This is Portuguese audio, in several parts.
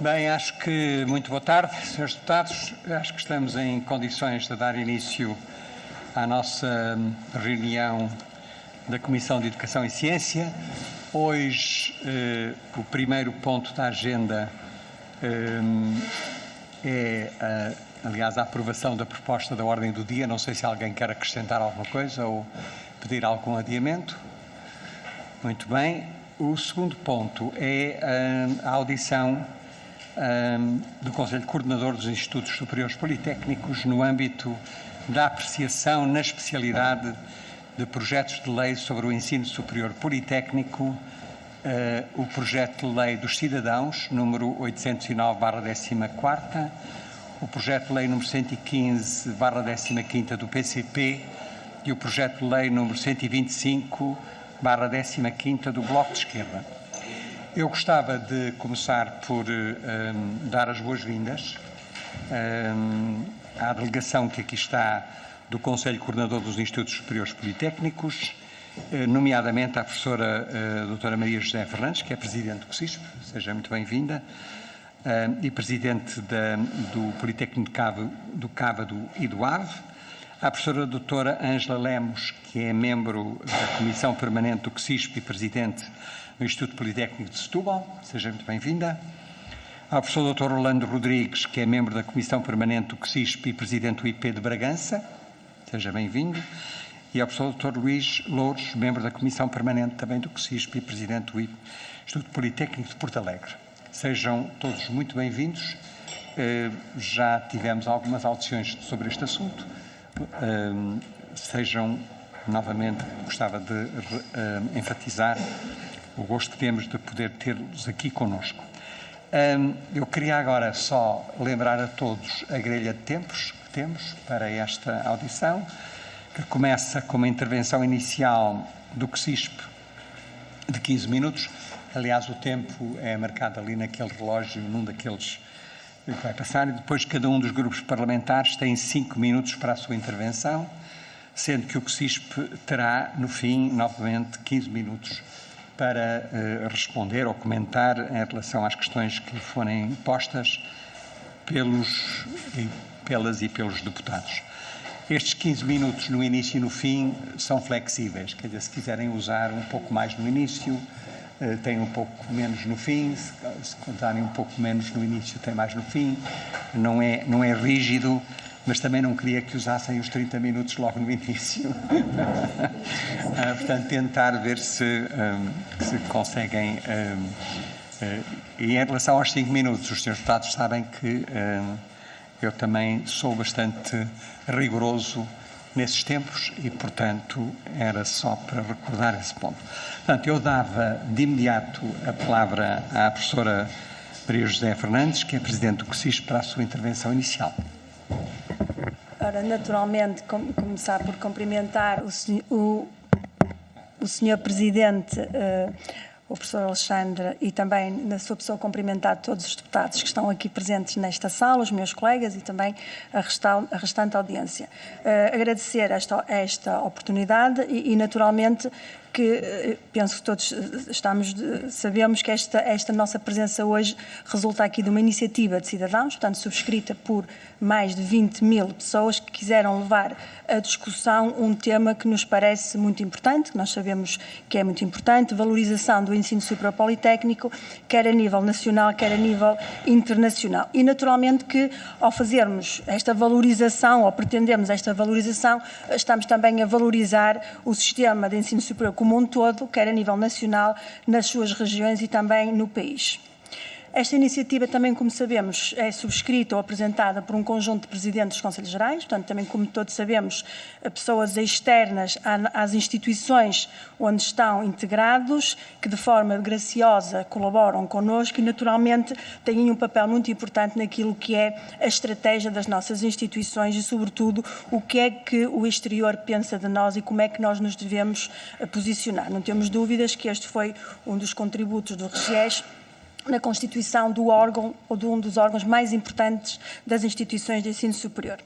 Bem, acho que muito boa tarde, Srs. Deputados. Acho que estamos em condições de dar início à nossa reunião da Comissão de Educação e Ciência. Hoje, o primeiro ponto da agenda aliás, a aprovação da proposta da ordem do dia. Não sei se alguém quer acrescentar alguma coisa ou pedir algum adiamento. Muito bem. O segundo ponto é a audição do Conselho Coordenador dos Institutos Superiores Politécnicos no âmbito da apreciação na especialidade de projetos de lei sobre o ensino superior politécnico, o projeto de lei dos cidadãos, número 809/14, o projeto de lei número 115/15 do PCP e o projeto de lei número 125/15 do Bloco de Esquerda. Eu gostava de começar por dar as boas-vindas à delegação que aqui está do Conselho Coordenador dos Institutos Superiores Politécnicos, nomeadamente à professora doutora Maria José Fernandes, que é Presidente do CSISP, seja muito bem-vinda, e Presidente do Politécnico do Cávado e do AVE, à professora doutora Ângela Lemos, que é membro da Comissão Permanente do CSISP e Presidente do Instituto Politécnico de Setúbal, seja muito bem-vinda, ao professor Dr. Orlando Rodrigues, que é membro da Comissão Permanente do CSISP e Presidente do IP de Bragança, seja bem-vindo, e ao professor Dr. Luís Louros, membro da Comissão Permanente também do CSISP e Presidente do Instituto Politécnico de Porto Alegre. Sejam todos muito bem-vindos. Já tivemos algumas audições sobre este assunto. Novamente, gostava de enfatizar o gosto que temos de poder tê-los aqui connosco. Eu queria agora só lembrar a todos a grelha de tempos que temos para esta audição, que começa com uma intervenção inicial do CSISP de 15 minutos. Aliás, o tempo é marcado ali naquele relógio, num daqueles que vai passar, e depois cada um dos grupos parlamentares tem 5 minutos para a sua intervenção, sendo que o CSISP terá, no fim, novamente, 15 minutos para responder ou comentar em relação às questões que lhe forem postas pelos deputados. Estes 15 minutos no início e no fim são flexíveis, quer dizer, se quiserem usar um pouco mais no início, têm um pouco menos no fim, se contarem um pouco menos no início, tem mais no fim, não é rígido, mas também não queria que usassem os 30 minutos logo no início. Portanto, tentar ver se conseguem. E em relação aos 5 minutos, os senhores deputados sabem que eu também sou bastante rigoroso nesses tempos e, portanto, era só para recordar esse ponto. Portanto, eu dava de imediato a palavra à professora Maria José Fernandes, que é Presidente do CSISP, para a sua intervenção inicial. Ora, naturalmente, começar por cumprimentar o Sr. Presidente, o professor Alexandre, e também, na sua pessoa, cumprimentar todos os deputados que estão aqui presentes nesta sala, os meus colegas e também a restante audiência. Agradecer esta oportunidade e naturalmente, que penso que todos sabemos que esta nossa presença hoje resulta aqui de uma iniciativa de cidadãos, portanto subscrita por mais de 20.000 pessoas que quiseram levar à discussão um tema que nos parece muito importante, que nós sabemos que é muito importante, valorização do ensino superior politécnico, quer a nível nacional, quer a nível internacional. E naturalmente que ao fazermos esta valorização, ou pretendemos esta valorização, estamos também a valorizar o sistema de ensino superior como um todo, quer a nível nacional, nas suas regiões e também no país. Esta iniciativa também, como sabemos, é subscrita ou apresentada por um conjunto de presidentes dos Conselhos Gerais, portanto, também, como todos sabemos, pessoas externas às instituições onde estão integrados, que de forma graciosa colaboram connosco e, naturalmente, têm um papel muito importante naquilo que é a estratégia das nossas instituições e, sobretudo, o que é que o exterior pensa de nós e como é que nós nos devemos posicionar. Não temos dúvidas que este foi um dos contributos do RGES na constituição do órgão ou de um dos órgãos mais importantes das instituições de ensino superior.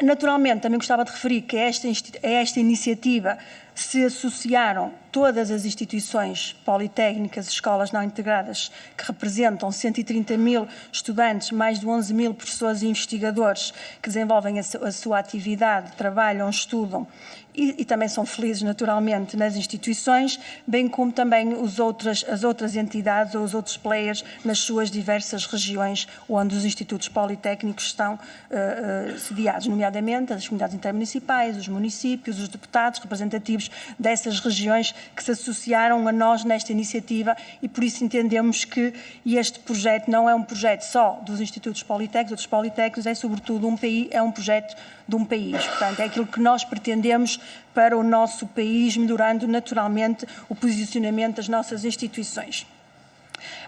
Naturalmente, também gostava de referir que esta iniciativa se associaram todas as instituições politécnicas, escolas não integradas, que representam 130 mil estudantes, mais de 11 mil professores e investigadores que desenvolvem a sua atividade, trabalham, estudam e também são felizes naturalmente nas instituições, bem como também as outras entidades ou os outros players nas suas diversas regiões onde os institutos politécnicos estão sediados, nomeadamente as comunidades intermunicipais, os municípios, os deputados representativos dessas regiões que se associaram a nós nesta iniciativa e por isso entendemos que este projeto não é um projeto só dos institutos politécnicos, outros politécnicos, é sobretudo um projeto de um país. Portanto, é aquilo que nós pretendemos para o nosso país, melhorando naturalmente o posicionamento das nossas instituições.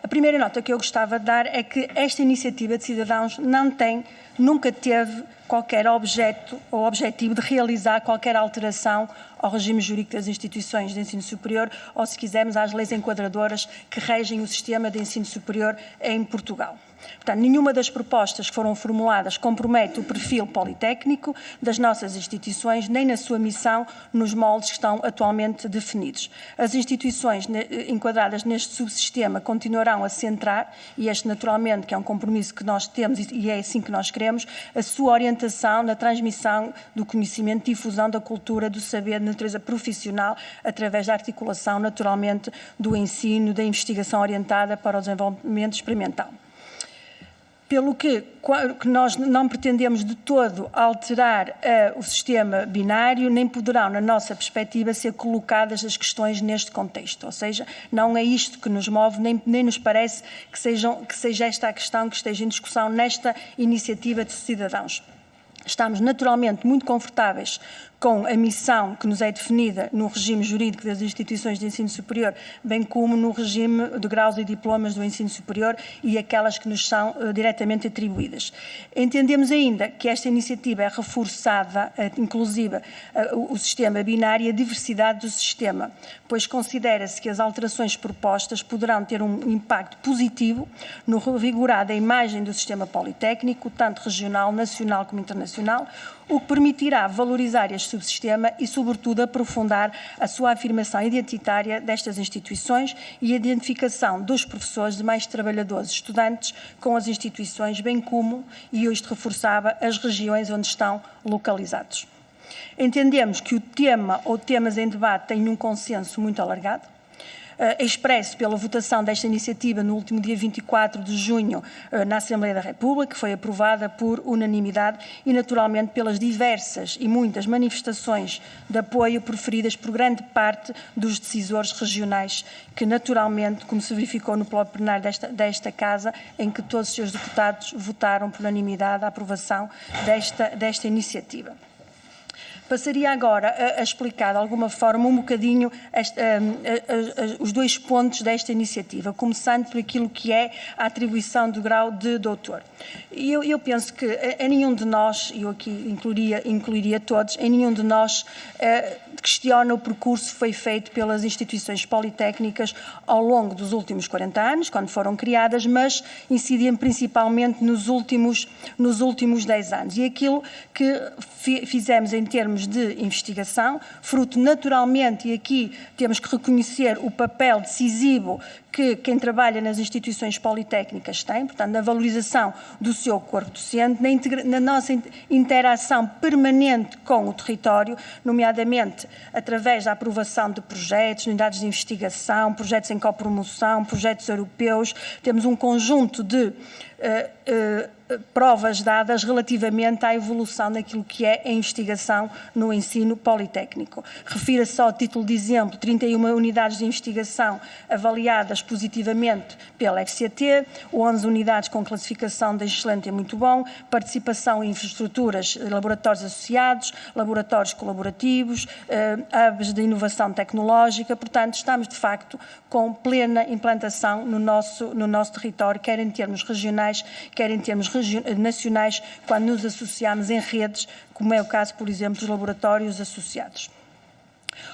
A primeira nota que eu gostava de dar é que esta iniciativa de cidadãos nunca teve qualquer objeto ou objetivo de realizar qualquer alteração ao regime jurídico das instituições de ensino superior ou, se quisermos, às leis enquadradoras que regem o sistema de ensino superior em Portugal. Portanto, nenhuma das propostas que foram formuladas compromete o perfil politécnico das nossas instituições, nem na sua missão, nos moldes que estão atualmente definidos. As instituições enquadradas neste subsistema continuarão a centrar, e este naturalmente que é um compromisso que nós temos e é assim que nós queremos, a sua orientação na transmissão do conhecimento, difusão da cultura, do saber de natureza profissional, através da articulação naturalmente do ensino, da investigação orientada para o desenvolvimento experimental. Pelo que nós não pretendemos de todo alterar o sistema binário, nem poderão, na nossa perspectiva, ser colocadas as questões neste contexto. Ou seja, não é isto que nos move, nem nos parece que seja esta a questão que esteja em discussão nesta iniciativa de cidadãos. Estamos naturalmente muito confortáveis com a missão que nos é definida no regime jurídico das instituições de ensino superior, bem como no regime de graus e diplomas do ensino superior e aquelas que nos são diretamente atribuídas. Entendemos ainda que esta iniciativa é reforçada, inclusive o sistema binário e a diversidade do sistema, pois considera-se que as alterações propostas poderão ter um impacto positivo no revigorar da imagem do sistema politécnico, tanto regional, nacional como internacional, o que permitirá valorizar este subsistema e, sobretudo, aprofundar a sua afirmação identitária destas instituições e a identificação dos professores, demais trabalhadores e estudantes com as instituições, bem como, e isto reforçava, as regiões onde estão localizados. Entendemos que o tema ou temas em debate têm um consenso muito alargado, expresso pela votação desta iniciativa no último dia 24 de junho na Assembleia da República, que foi aprovada por unanimidade e, naturalmente, pelas diversas e muitas manifestações de apoio proferidas por grande parte dos decisores regionais, que, naturalmente, como se verificou no plenário desta Casa, em que todos os seus deputados votaram por unanimidade a aprovação desta iniciativa. Passaria agora a explicar de alguma forma um bocadinho os dois pontos desta iniciativa, começando por aquilo que é a atribuição do grau de doutor. E eu penso que em nenhum de nós, e eu aqui incluiria todos, em nenhum de nós questiona o percurso que foi feito pelas instituições politécnicas ao longo dos últimos 40 anos, quando foram criadas, mas incidiam principalmente nos últimos 10 anos. E aquilo que fizemos em termos de investigação, fruto naturalmente, e aqui temos que reconhecer o papel decisivo que quem trabalha nas instituições politécnicas tem, portanto, na valorização do seu corpo docente, na nossa interação permanente com o território, nomeadamente através da aprovação de projetos, unidades de investigação, projetos em copromoção, projetos europeus. Temos um conjunto de provas dadas relativamente à evolução daquilo que é a investigação no ensino politécnico. Refira-se só, a título de exemplo, 31 unidades de investigação avaliadas positivamente pela FCT, 11 unidades com classificação de excelente e muito bom, participação em infraestruturas, laboratórios associados, laboratórios colaborativos, hubs de inovação tecnológica. Portanto, estamos de facto com plena implantação no nosso território, quer em termos regionais, quer em termos nacionais, quando nos associamos em redes, como é o caso, por exemplo, dos laboratórios associados.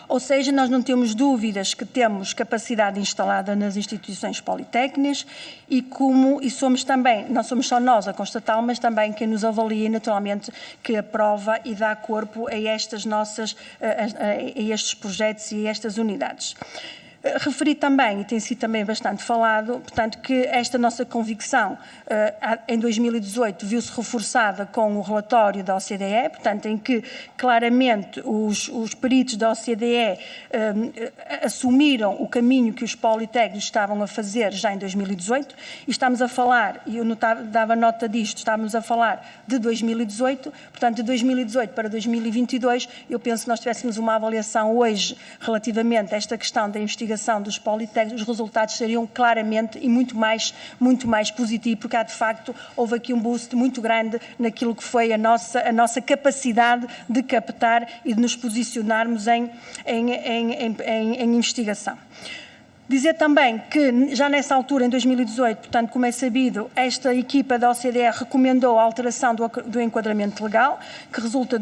Ou seja, nós não temos dúvidas que temos capacidade instalada nas instituições politécnicas e somos também, não somos só nós a constatá-lo, mas também quem nos avalia e naturalmente que aprova e dá corpo a estes projetos e a estas unidades. Referi também, e tem sido também bastante falado, portanto, que esta nossa convicção em 2018 viu-se reforçada com o relatório da OCDE, portanto, em que claramente os peritos da OCDE assumiram o caminho que os politécnicos estavam a fazer já em 2018, e estamos a falar, e eu dava nota disto, estamos a falar de 2018, portanto, de 2018 para 2022, eu penso que nós tivéssemos uma avaliação hoje relativamente a esta questão da investigação dos politécnicos, os resultados seriam claramente e muito mais positivos, porque de facto houve aqui um boost muito grande naquilo que foi a nossa capacidade de captar e de nos posicionarmos em investigação. Dizer também que, já nessa altura, em 2018, portanto, como é sabido, esta equipa da OCDE recomendou a alteração do enquadramento legal, que resulta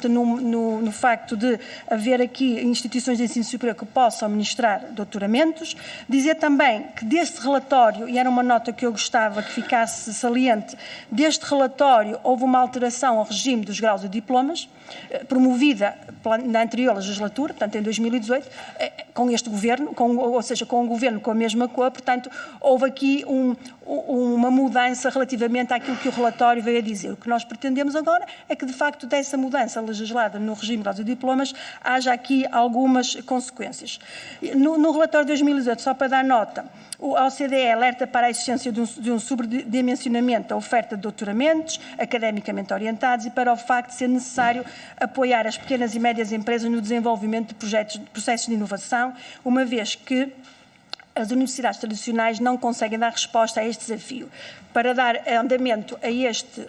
no facto de haver aqui instituições de ensino superior que possam ministrar doutoramentos. Dizer também que deste relatório, e era uma nota que eu gostava que ficasse saliente, deste relatório houve uma alteração ao regime dos graus e diplomas, promovida na anterior legislatura, portanto, em 2018, com este governo, ou seja, com um governo com a mesma cor, portanto, houve aqui uma mudança relativamente àquilo que o relatório veio a dizer. O que nós pretendemos agora é que, de facto, dessa mudança legislada no regime de graus e diplomas, haja aqui algumas consequências. No relatório de 2018, só para dar nota, a OCDE alerta para a existência de um sobredimensionamento da oferta de doutoramentos academicamente orientados e para o facto de ser necessário apoiar as pequenas e médias empresas no desenvolvimento de processos de inovação, uma vez que as universidades tradicionais não conseguem dar resposta a este desafio. Para dar andamento a este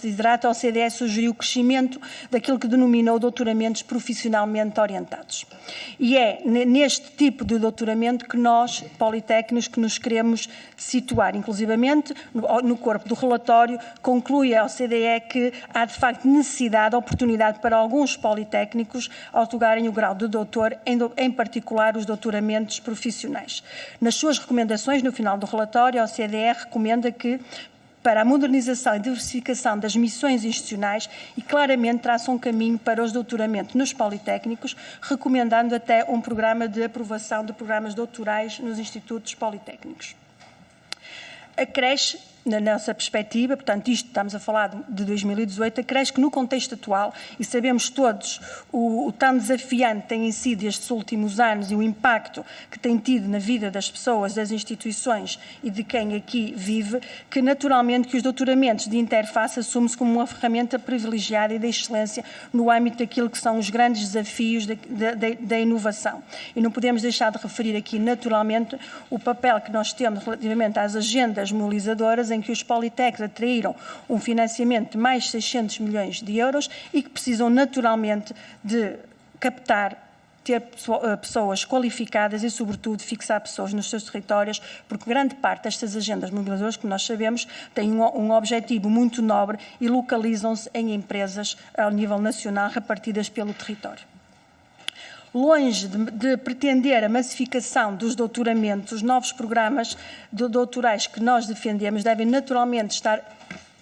desidrato, a OCDE sugeriu o crescimento daquilo que denominou doutoramentos profissionalmente orientados. E é neste tipo de doutoramento que nós, politécnicos, que nos queremos situar. Inclusivamente, no corpo do relatório, conclui a OCDE que há, de facto, necessidade, oportunidade para alguns politécnicos otorgarem o grau de doutor, em particular os doutoramentos profissionais. Nas suas recomendações, no final do relatório, a OCDE recomenda que, para a modernização e diversificação das missões institucionais, e claramente traça um caminho para os doutoramentos nos politécnicos, recomendando até um programa de aprovação de programas doutorais nos institutos politécnicos. Acresce, na nossa perspectiva, portanto, isto estamos a falar de 2018, acresce que no contexto atual, e sabemos todos o tão desafiante têm sido estes últimos anos e o impacto que tem tido na vida das pessoas, das instituições e de quem aqui vive, que naturalmente que os doutoramentos de interface assumem-se como uma ferramenta privilegiada e de excelência no âmbito daquilo que são os grandes desafios da inovação. E não podemos deixar de referir aqui, naturalmente, o papel que nós temos relativamente às agendas mobilizadoras, em que os politécnicos atraíram um financiamento de mais de 600 milhões de euros e que precisam naturalmente de captar, ter pessoas qualificadas e, sobretudo, fixar pessoas nos seus territórios, porque grande parte destas agendas mobilizadoras, como nós sabemos, têm um objetivo muito nobre e localizam-se em empresas ao nível nacional repartidas pelo território. Longe de pretender a massificação dos doutoramentos, os novos programas doutorais que nós defendemos devem naturalmente estar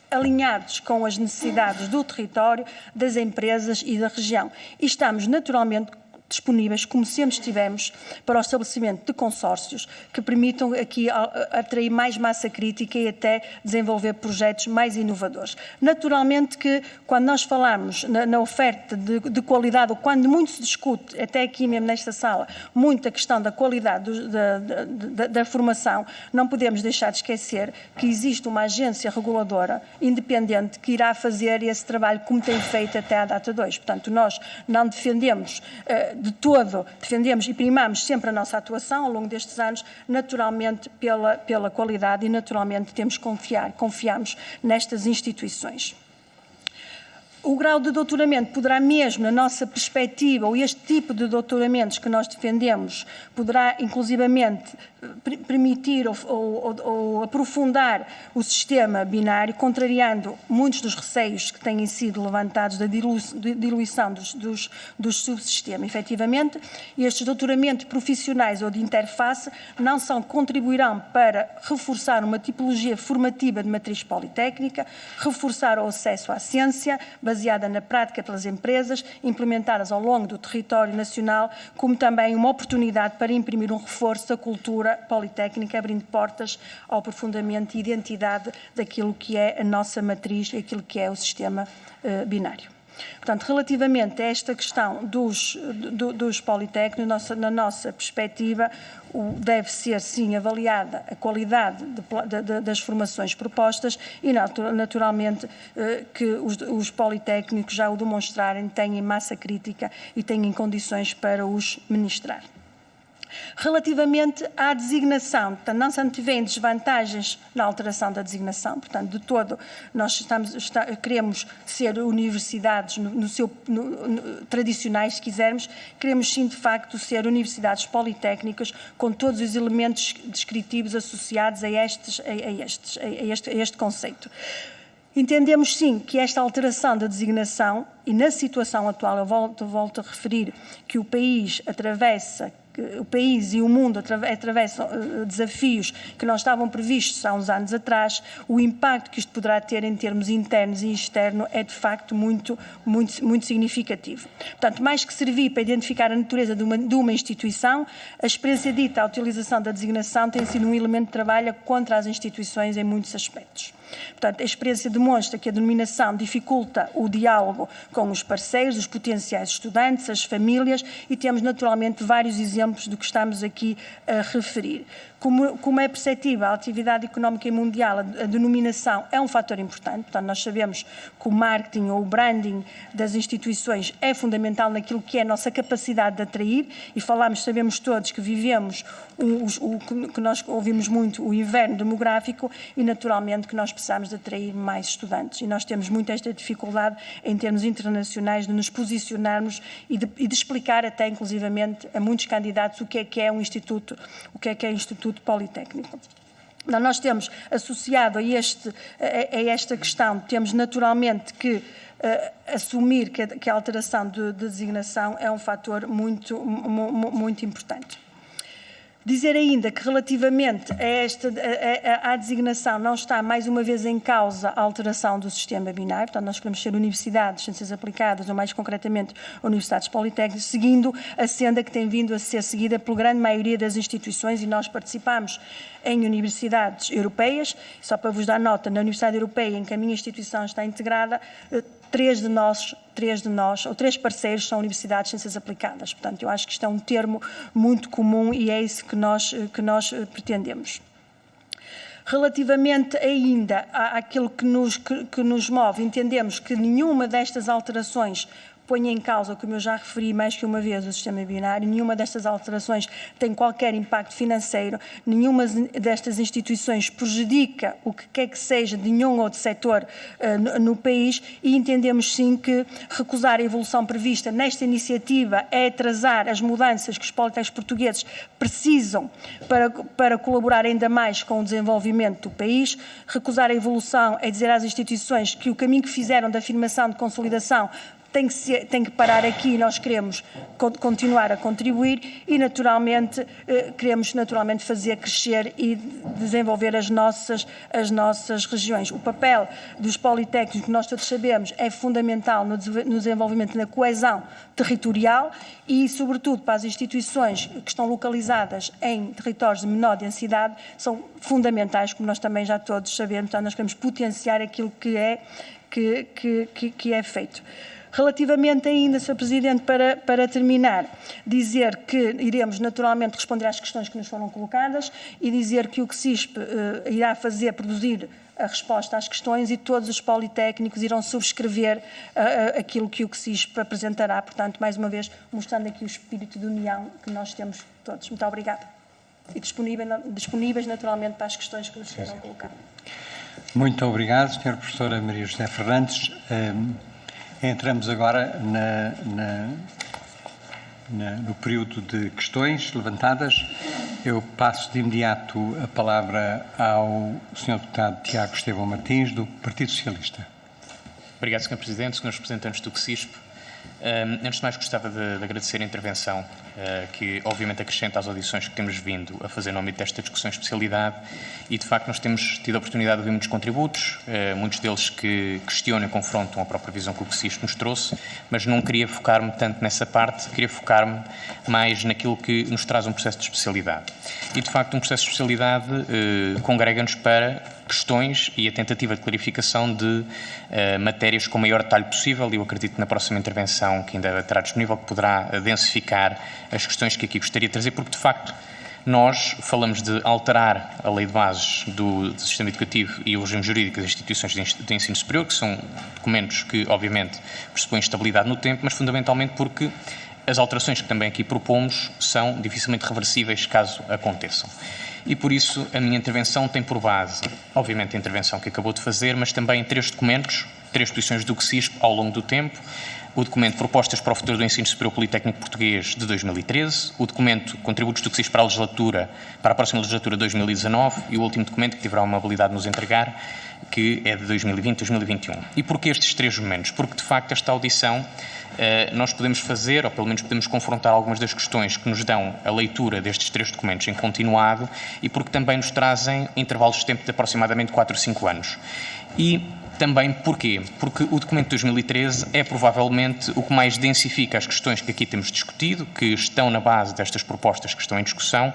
alinhados com as necessidades do território, das empresas e da região. E estamos naturalmente disponíveis, como sempre estivemos, para o estabelecimento de consórcios que permitam aqui atrair mais massa crítica e até desenvolver projetos mais inovadores. Naturalmente que, quando nós falamos na oferta de qualidade, ou quando muito se discute, até aqui mesmo nesta sala, muito a questão da qualidade da formação, não podemos deixar de esquecer que existe uma agência reguladora independente que irá fazer esse trabalho como tem feito até à data de hoje. Portanto, nós não defendemos de todo, defendemos e primamos sempre a nossa atuação ao longo destes anos, naturalmente pela qualidade e naturalmente temos que confiamos nestas instituições. O grau de doutoramento poderá mesmo, na nossa perspectiva, ou este tipo de doutoramentos que nós defendemos, poderá inclusivamente permitir ou aprofundar o sistema binário, contrariando muitos dos receios que têm sido levantados da diluição dos subsistemas. Efetivamente, estes doutoramentos profissionais ou de interface não só contribuirão para reforçar uma tipologia formativa de matriz politécnica, reforçar o acesso à ciência, baseada na prática pelas empresas, implementadas ao longo do território nacional, como também uma oportunidade para imprimir um reforço da cultura politécnica, abrindo portas ao aprofundamento e identidade daquilo que é a nossa matriz, aquilo que é o sistema binário. Portanto, relativamente a esta questão dos politécnicos, na nossa perspectiva, deve ser, sim, avaliada a qualidade das formações propostas e, naturalmente, que os politécnicos já o demonstrarem, têm massa crítica e têm condições para os ministrar. Relativamente à designação, portanto, não se antevêem desvantagens na alteração da designação, portanto, de todo, nós queremos ser universidades tradicionais, se quisermos, queremos sim, de facto, ser universidades politécnicas com todos os elementos descritivos associados a este conceito. Entendemos, sim, que esta alteração da designação, e na situação atual, eu volto a referir que o país e o mundo atravessam desafios que não estavam previstos há uns anos atrás, o impacto que isto poderá ter em termos internos e externos é, de facto, muito significativo. Portanto, mais que servir para identificar a natureza de uma instituição, a experiência dita, a utilização da designação tem sido um elemento de trabalho contra as instituições em muitos aspectos. Portanto, a experiência demonstra que a denominação dificulta o diálogo com os parceiros, os potenciais estudantes, as famílias, e temos naturalmente vários exemplos do que estamos aqui a referir. Como é perceptível a atividade económica mundial, a denominação é um fator importante. Portanto, nós sabemos que o marketing ou o branding das instituições é fundamental naquilo que é a nossa capacidade de atrair, e sabemos todos que vivemos que nós ouvimos muito, o inverno demográfico, e naturalmente que nós precisamos de atrair mais estudantes, e nós temos muito esta dificuldade em termos internacionais de nos posicionarmos e de explicar até inclusivamente a muitos candidatos o que é um instituto, o que é instituto politécnico. Nós temos associado a esta questão, temos naturalmente que assumir que a alteração de designação é um fator muito importante. Dizer ainda que relativamente à designação não está mais uma vez em causa a alteração do sistema binário, portanto nós queremos ser universidades de ciências aplicadas, ou mais concretamente universidades politécnicas, seguindo a senda que tem vindo a ser seguida pela grande maioria das instituições, e nós participamos em universidades europeias. Só para vos dar nota, na Universidade Europeia em que a minha instituição está integrada, três parceiros são universidades de ciências aplicadas. Portanto, eu acho que isto é um termo muito comum e é isso que nós pretendemos. Relativamente ainda àquilo que nos move, entendemos que nenhuma destas alterações põe em causa, como eu já referi mais que uma vez, o sistema binário. Nenhuma destas alterações tem qualquer impacto financeiro, nenhuma destas instituições prejudica o que quer que seja de nenhum outro setor no país, e entendemos sim que recusar a evolução prevista nesta iniciativa é atrasar as mudanças que os politécnicos portugueses precisam para colaborar ainda mais com o desenvolvimento do país. Recusar a evolução é dizer às instituições que o caminho que fizeram de afirmação, de consolidação, tem que parar aqui, e nós queremos continuar a contribuir e, naturalmente, queremos fazer crescer e desenvolver as nossas regiões. O papel dos politécnicos, que nós todos sabemos, é fundamental no desenvolvimento da coesão territorial e, sobretudo, para as instituições que estão localizadas em territórios de menor densidade, são fundamentais, como nós também já todos sabemos. Então, nós queremos potenciar aquilo que é feito. Relativamente ainda, Sr. Presidente, para terminar, dizer que iremos naturalmente responder às questões que nos foram colocadas e dizer que o CSISP irá produzir a resposta às questões, e todos os politécnicos irão subscrever aquilo que o CSISP apresentará. Portanto, mais uma vez, mostrando aqui o espírito de união que nós temos todos. Muito obrigada. E disponíveis naturalmente para as questões que nos foram colocadas. Muito obrigado, Sra. Professora Maria José Fernandes. Entramos agora no período de questões levantadas. Eu passo de imediato a palavra ao Sr. Deputado Tiago Estevão Martins, do Partido Socialista. Obrigado, Sr. Presidente, Srs. Representantes do CSISP. Antes de mais, gostava de agradecer a intervenção, que obviamente acrescenta às audições que temos vindo a fazer no âmbito desta discussão de especialidade, e de facto nós temos tido a oportunidade de ouvir muitos contributos, muitos deles que questionam e confrontam a própria visão que o CSISP nos trouxe, mas não queria focar-me tanto nessa parte, queria focar-me mais naquilo que nos traz um processo de especialidade. E de facto um processo de especialidade congrega-nos para questões e a tentativa de clarificação de matérias com o maior detalhe possível, e eu acredito que na próxima intervenção que ainda terá disponível que poderá densificar as questões que aqui gostaria de trazer, porque de facto nós falamos de alterar a lei de bases do sistema educativo e o regime jurídico das instituições de ensino superior, que são documentos que obviamente pressupõem estabilidade no tempo, mas fundamentalmente porque as alterações que também aqui propomos são dificilmente reversíveis caso aconteçam. E por isso a minha intervenção tem por base, obviamente, a intervenção que acabou de fazer, mas também 3 documentos, 3 posições do CSISP ao longo do tempo: o documento Propostas para o Futuro do Ensino Superior Politécnico Português de 2013, o documento Contributos do CSISP para a próxima legislatura 2019 e o último documento que tiverá a amabilidade de nos entregar, que é de 2020-2021. E porquê estes 3 momentos? Porque, de facto, esta audição nós podemos fazer, ou pelo menos podemos confrontar algumas das questões que nos dão a leitura destes 3 documentos em continuado, e porque também nos trazem intervalos de tempo de aproximadamente 4 ou 5 anos. E também porquê? Porque o documento de 2013 é provavelmente o que mais densifica as questões que aqui temos discutido, que estão na base destas propostas que estão em discussão,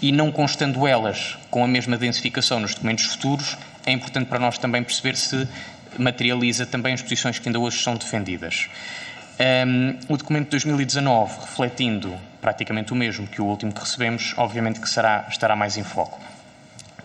e não constando elas com a mesma densificação nos documentos futuros, é importante para nós também perceber se materializa também as posições que ainda hoje são defendidas. O documento de 2019, refletindo praticamente o mesmo que o último que recebemos, obviamente que estará mais em foco.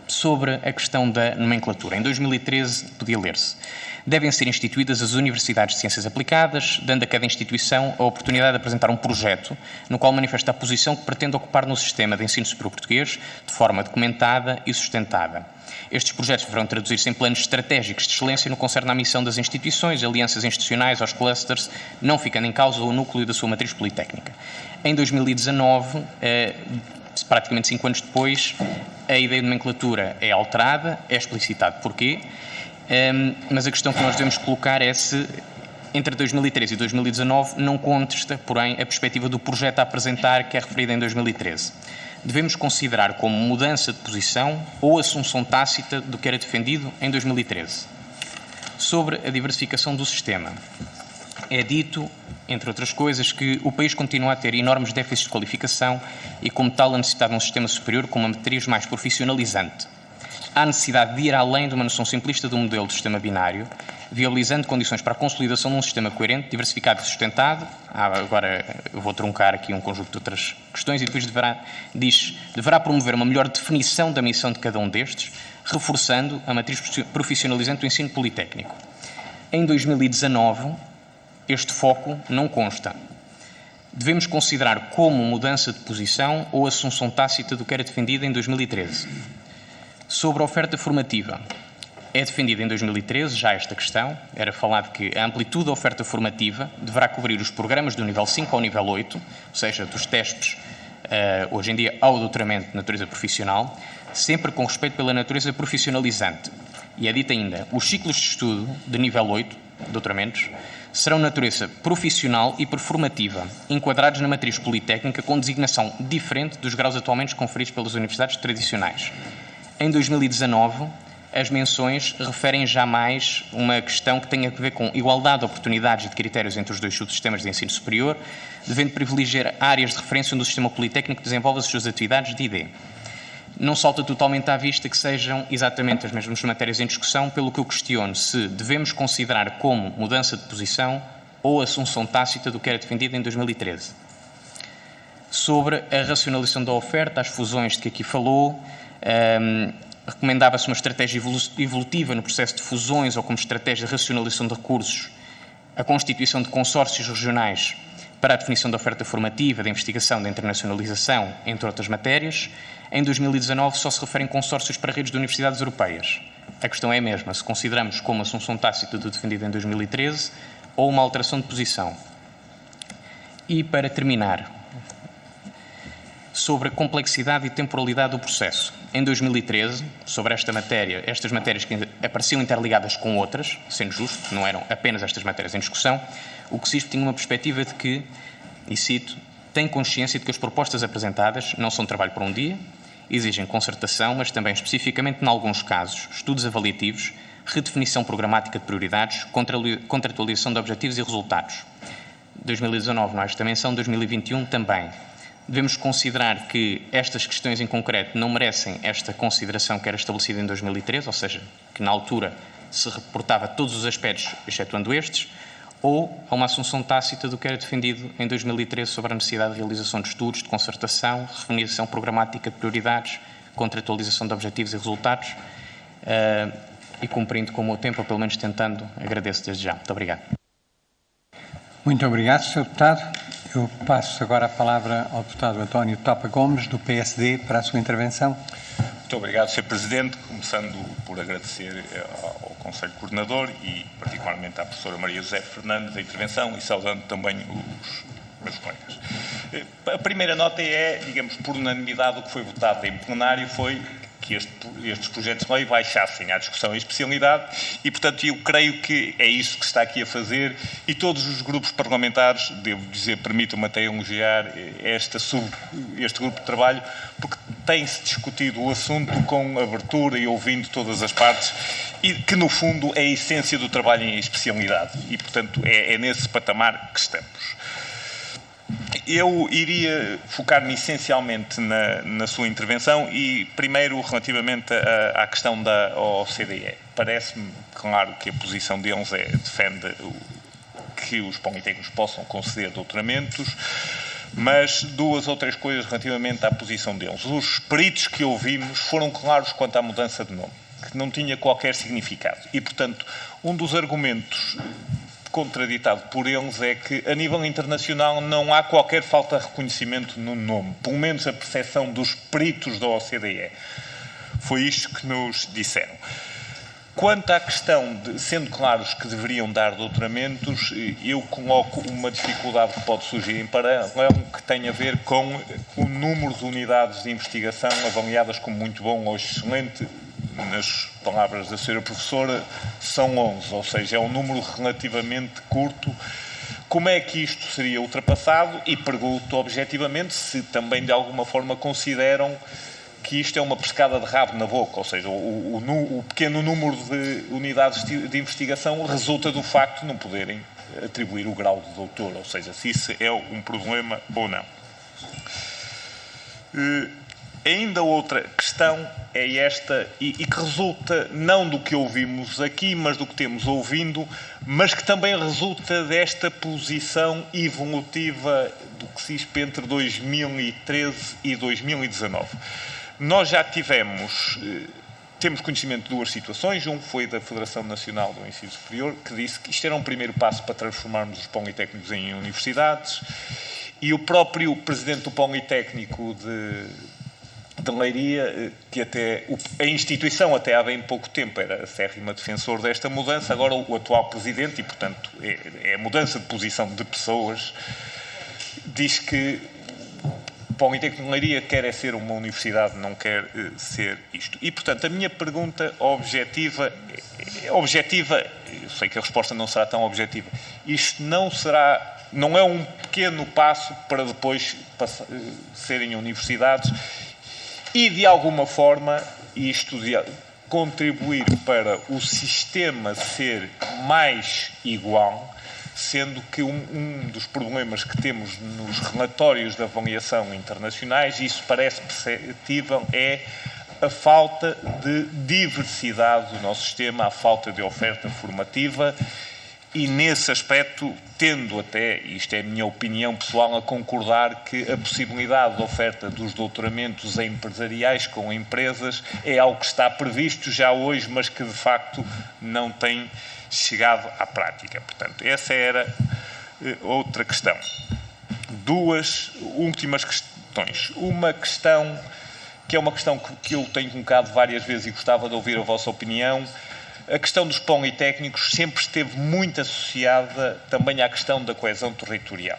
Sobre a questão da nomenclatura, em 2013 podia ler-se: devem ser instituídas as Universidades de Ciências Aplicadas, dando a cada instituição a oportunidade de apresentar um projeto no qual manifesta a posição que pretende ocupar no sistema de ensino superior português de forma documentada e sustentada. Estes projetos deverão traduzir-se em planos estratégicos de excelência no que concerne à missão das instituições, alianças institucionais, aos clusters, não ficando em causa o núcleo da sua matriz politécnica. Em 2019, praticamente 5 anos depois, a ideia de nomenclatura é alterada, é explicitado porquê, mas a questão que nós devemos colocar é se entre 2013 e 2019 não contesta, porém, a perspectiva do projeto a apresentar, que é referida em 2013. Devemos considerar como mudança de posição ou assunção tácita do que era defendido em 2013. Sobre a diversificação do sistema, é dito, entre outras coisas, que o país continua a ter enormes déficits de qualificação e, como tal, a necessidade de um sistema superior com uma matriz mais profissionalizante. Há necessidade de ir além de uma noção simplista do modelo do sistema binário, viabilizando condições para a consolidação de um sistema coerente, diversificado e sustentado. Agora eu vou truncar aqui um conjunto de outras questões e depois deverá promover uma melhor definição da missão de cada um destes, reforçando a matriz profissionalizante do ensino politécnico. Em 2019, este foco não consta. Devemos considerar como mudança de posição ou assunção tácita do que era defendido em 2013. Sobre a oferta formativa, é defendida em 2013 já esta questão. Era falado que a amplitude da oferta formativa deverá cobrir os programas do nível 5 ao nível 8, ou seja, dos TESPs, hoje em dia, ao doutoramento de natureza profissional, sempre com respeito pela natureza profissionalizante. E é dito ainda, os ciclos de estudo de nível 8, doutoramentos, serão de natureza profissional e performativa, enquadrados na matriz politécnica com designação diferente dos graus atualmente conferidos pelas universidades tradicionais. Em 2019, as menções referem já mais uma questão que tem a ver com igualdade de oportunidades e de critérios entre os 2 subsistemas de ensino superior, devendo privilegiar áreas de referência onde o sistema politécnico desenvolve as suas atividades de ID. Não salta totalmente à vista que sejam exatamente as mesmas matérias em discussão, pelo que eu questiono se devemos considerar como mudança de posição ou assunção tácita do que era defendido em 2013. Sobre a racionalização da oferta, as fusões de que aqui falou, recomendava-se uma estratégia evolutiva no processo de fusões ou como estratégia de racionalização de recursos, a constituição de consórcios regionais para a definição da oferta formativa, da investigação, da internacionalização, entre outras matérias. Em 2019 só se referem consórcios para redes de universidades europeias. A questão é a mesma. Se consideramos como assunção tácita do defendido em 2013, ou uma alteração de posição. E, para terminar, sobre a complexidade e temporalidade do processo. Em 2013, sobre estas matérias que apareciam interligadas com outras, sendo justo, não eram apenas estas matérias em discussão, o CSISP tinha uma perspectiva de que, e cito, tem consciência de que as propostas apresentadas não são trabalho para um dia, exigem concertação, mas também, especificamente em alguns casos, estudos avaliativos, redefinição programática de prioridades, contratualização de objetivos e resultados. 2019 não é esta menção, 2021 também. Devemos considerar que estas questões em concreto não merecem esta consideração que era estabelecida em 2013, ou seja, que na altura se reportava todos os aspectos, excetuando estes, ou a uma assunção tácita do que era defendido em 2013 sobre a necessidade de realização de estudos, de concertação, redefinição programática de prioridades, contratualização de objetivos e resultados, e cumprindo com o meu tempo, ou pelo menos tentando, agradeço desde já. Muito obrigado. Muito obrigado, Sr. Deputado. Eu passo agora a palavra ao deputado António Topa Gomes, do PSD, para a sua intervenção. Muito obrigado, Sr. Presidente. Começando por agradecer ao Conselho Coordenador e particularmente à professora Maria José Fernandes a intervenção e saudando também os meus colegas. A primeira nota é, digamos, por unanimidade, o que foi votado em plenário foi que estes projetos de lei baixassem à discussão em especialidade e, portanto, eu creio que é isso que se está aqui a fazer e todos os grupos parlamentares, devo dizer, permitam-me até elogiar este grupo de trabalho, porque tem-se discutido o assunto com abertura e ouvindo todas as partes e que, no fundo, é a essência do trabalho em especialidade e, portanto, é nesse patamar que estamos. Eu iria focar-me essencialmente na sua intervenção e, primeiro, relativamente à questão da OCDE. Parece-me claro que a posição deles defende que os politécnicos possam conceder doutoramentos, mas duas ou três coisas relativamente à posição deles. Os peritos que ouvimos foram claros quanto à mudança de nome, que não tinha qualquer significado. E, portanto, um dos argumentos contraditado por eles é que, a nível internacional, não há qualquer falta de reconhecimento no nome, pelo menos a percepção dos peritos da OCDE. Foi isto que nos disseram. Quanto à questão de, sendo claros que deveriam dar doutoramentos, eu coloco uma dificuldade que pode surgir em paralelo, que tem a ver com o número de unidades de investigação avaliadas como muito bom ou excelente. Nas palavras da senhora professora, são 11, ou seja, é um número relativamente curto. Como é que isto seria ultrapassado? E pergunto objetivamente se também de alguma forma consideram que isto é uma pescada de rabo na boca, ou seja, o pequeno número de unidades de investigação resulta do facto de não poderem atribuir o grau de doutor, ou seja, se isso é um problema ou não. Ainda outra questão é esta, e que resulta não do que ouvimos aqui, mas do que temos ouvindo, mas que também resulta desta posição evolutiva do CSISP entre 2013 e 2019. Nós já temos conhecimento de duas situações. Um foi da Federação Nacional do Ensino Superior, que disse que isto era um primeiro passo para transformarmos os politécnicos em universidades, e o próprio presidente do Politécnico de Leiria, que até a instituição até há bem pouco tempo era acérrima defensor desta mudança, agora o atual presidente, e portanto é a mudança de posição de pessoas, diz que o Politécnico de Leiria quer ser uma universidade, não quer ser isto. E portanto a minha pergunta objetiva, eu sei que a resposta não será tão objetiva, isto não é um pequeno passo para depois serem universidades, e, de alguma forma, isto contribuir para o sistema ser mais igual, sendo que um dos problemas que temos nos relatórios de avaliação internacionais, isso parece perceptível, é a falta de diversidade do nosso sistema, a falta de oferta formativa. E, nesse aspecto, tendo até, isto é a minha opinião pessoal, a concordar que a possibilidade de oferta dos doutoramentos empresariais com empresas é algo que está previsto já hoje, mas que, de facto, não tem chegado à prática. Portanto, essa era outra questão. Duas últimas questões. Uma questão, que é uma questão que eu tenho colocado várias vezes e gostava de ouvir a vossa opinião, a questão dos politécnicos sempre esteve muito associada também à questão da coesão territorial.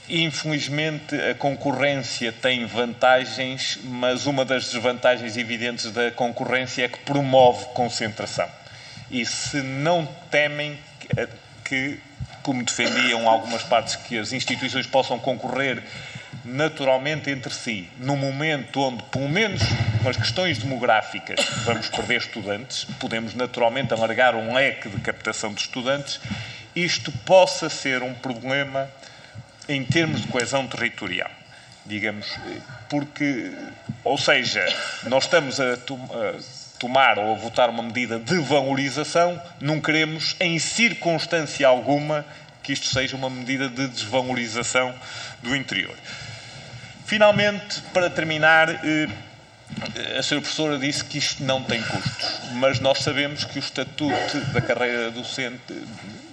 Infelizmente, a concorrência tem vantagens, mas uma das desvantagens evidentes da concorrência é que promove concentração. E se não temem que, como defendiam algumas partes, que as instituições possam concorrer naturalmente entre si, num momento onde, pelo menos com as questões demográficas, vamos perder estudantes, podemos naturalmente alargar um leque de captação de estudantes, isto possa ser um problema em termos de coesão territorial, digamos, porque, ou seja, nós estamos a tomar ou a votar uma medida de valorização, não queremos, em circunstância alguma, que isto seja uma medida de desvalorização do interior. Finalmente, para terminar, a Sra. Professora disse que isto não tem custos, mas nós sabemos que o estatuto da carreira docente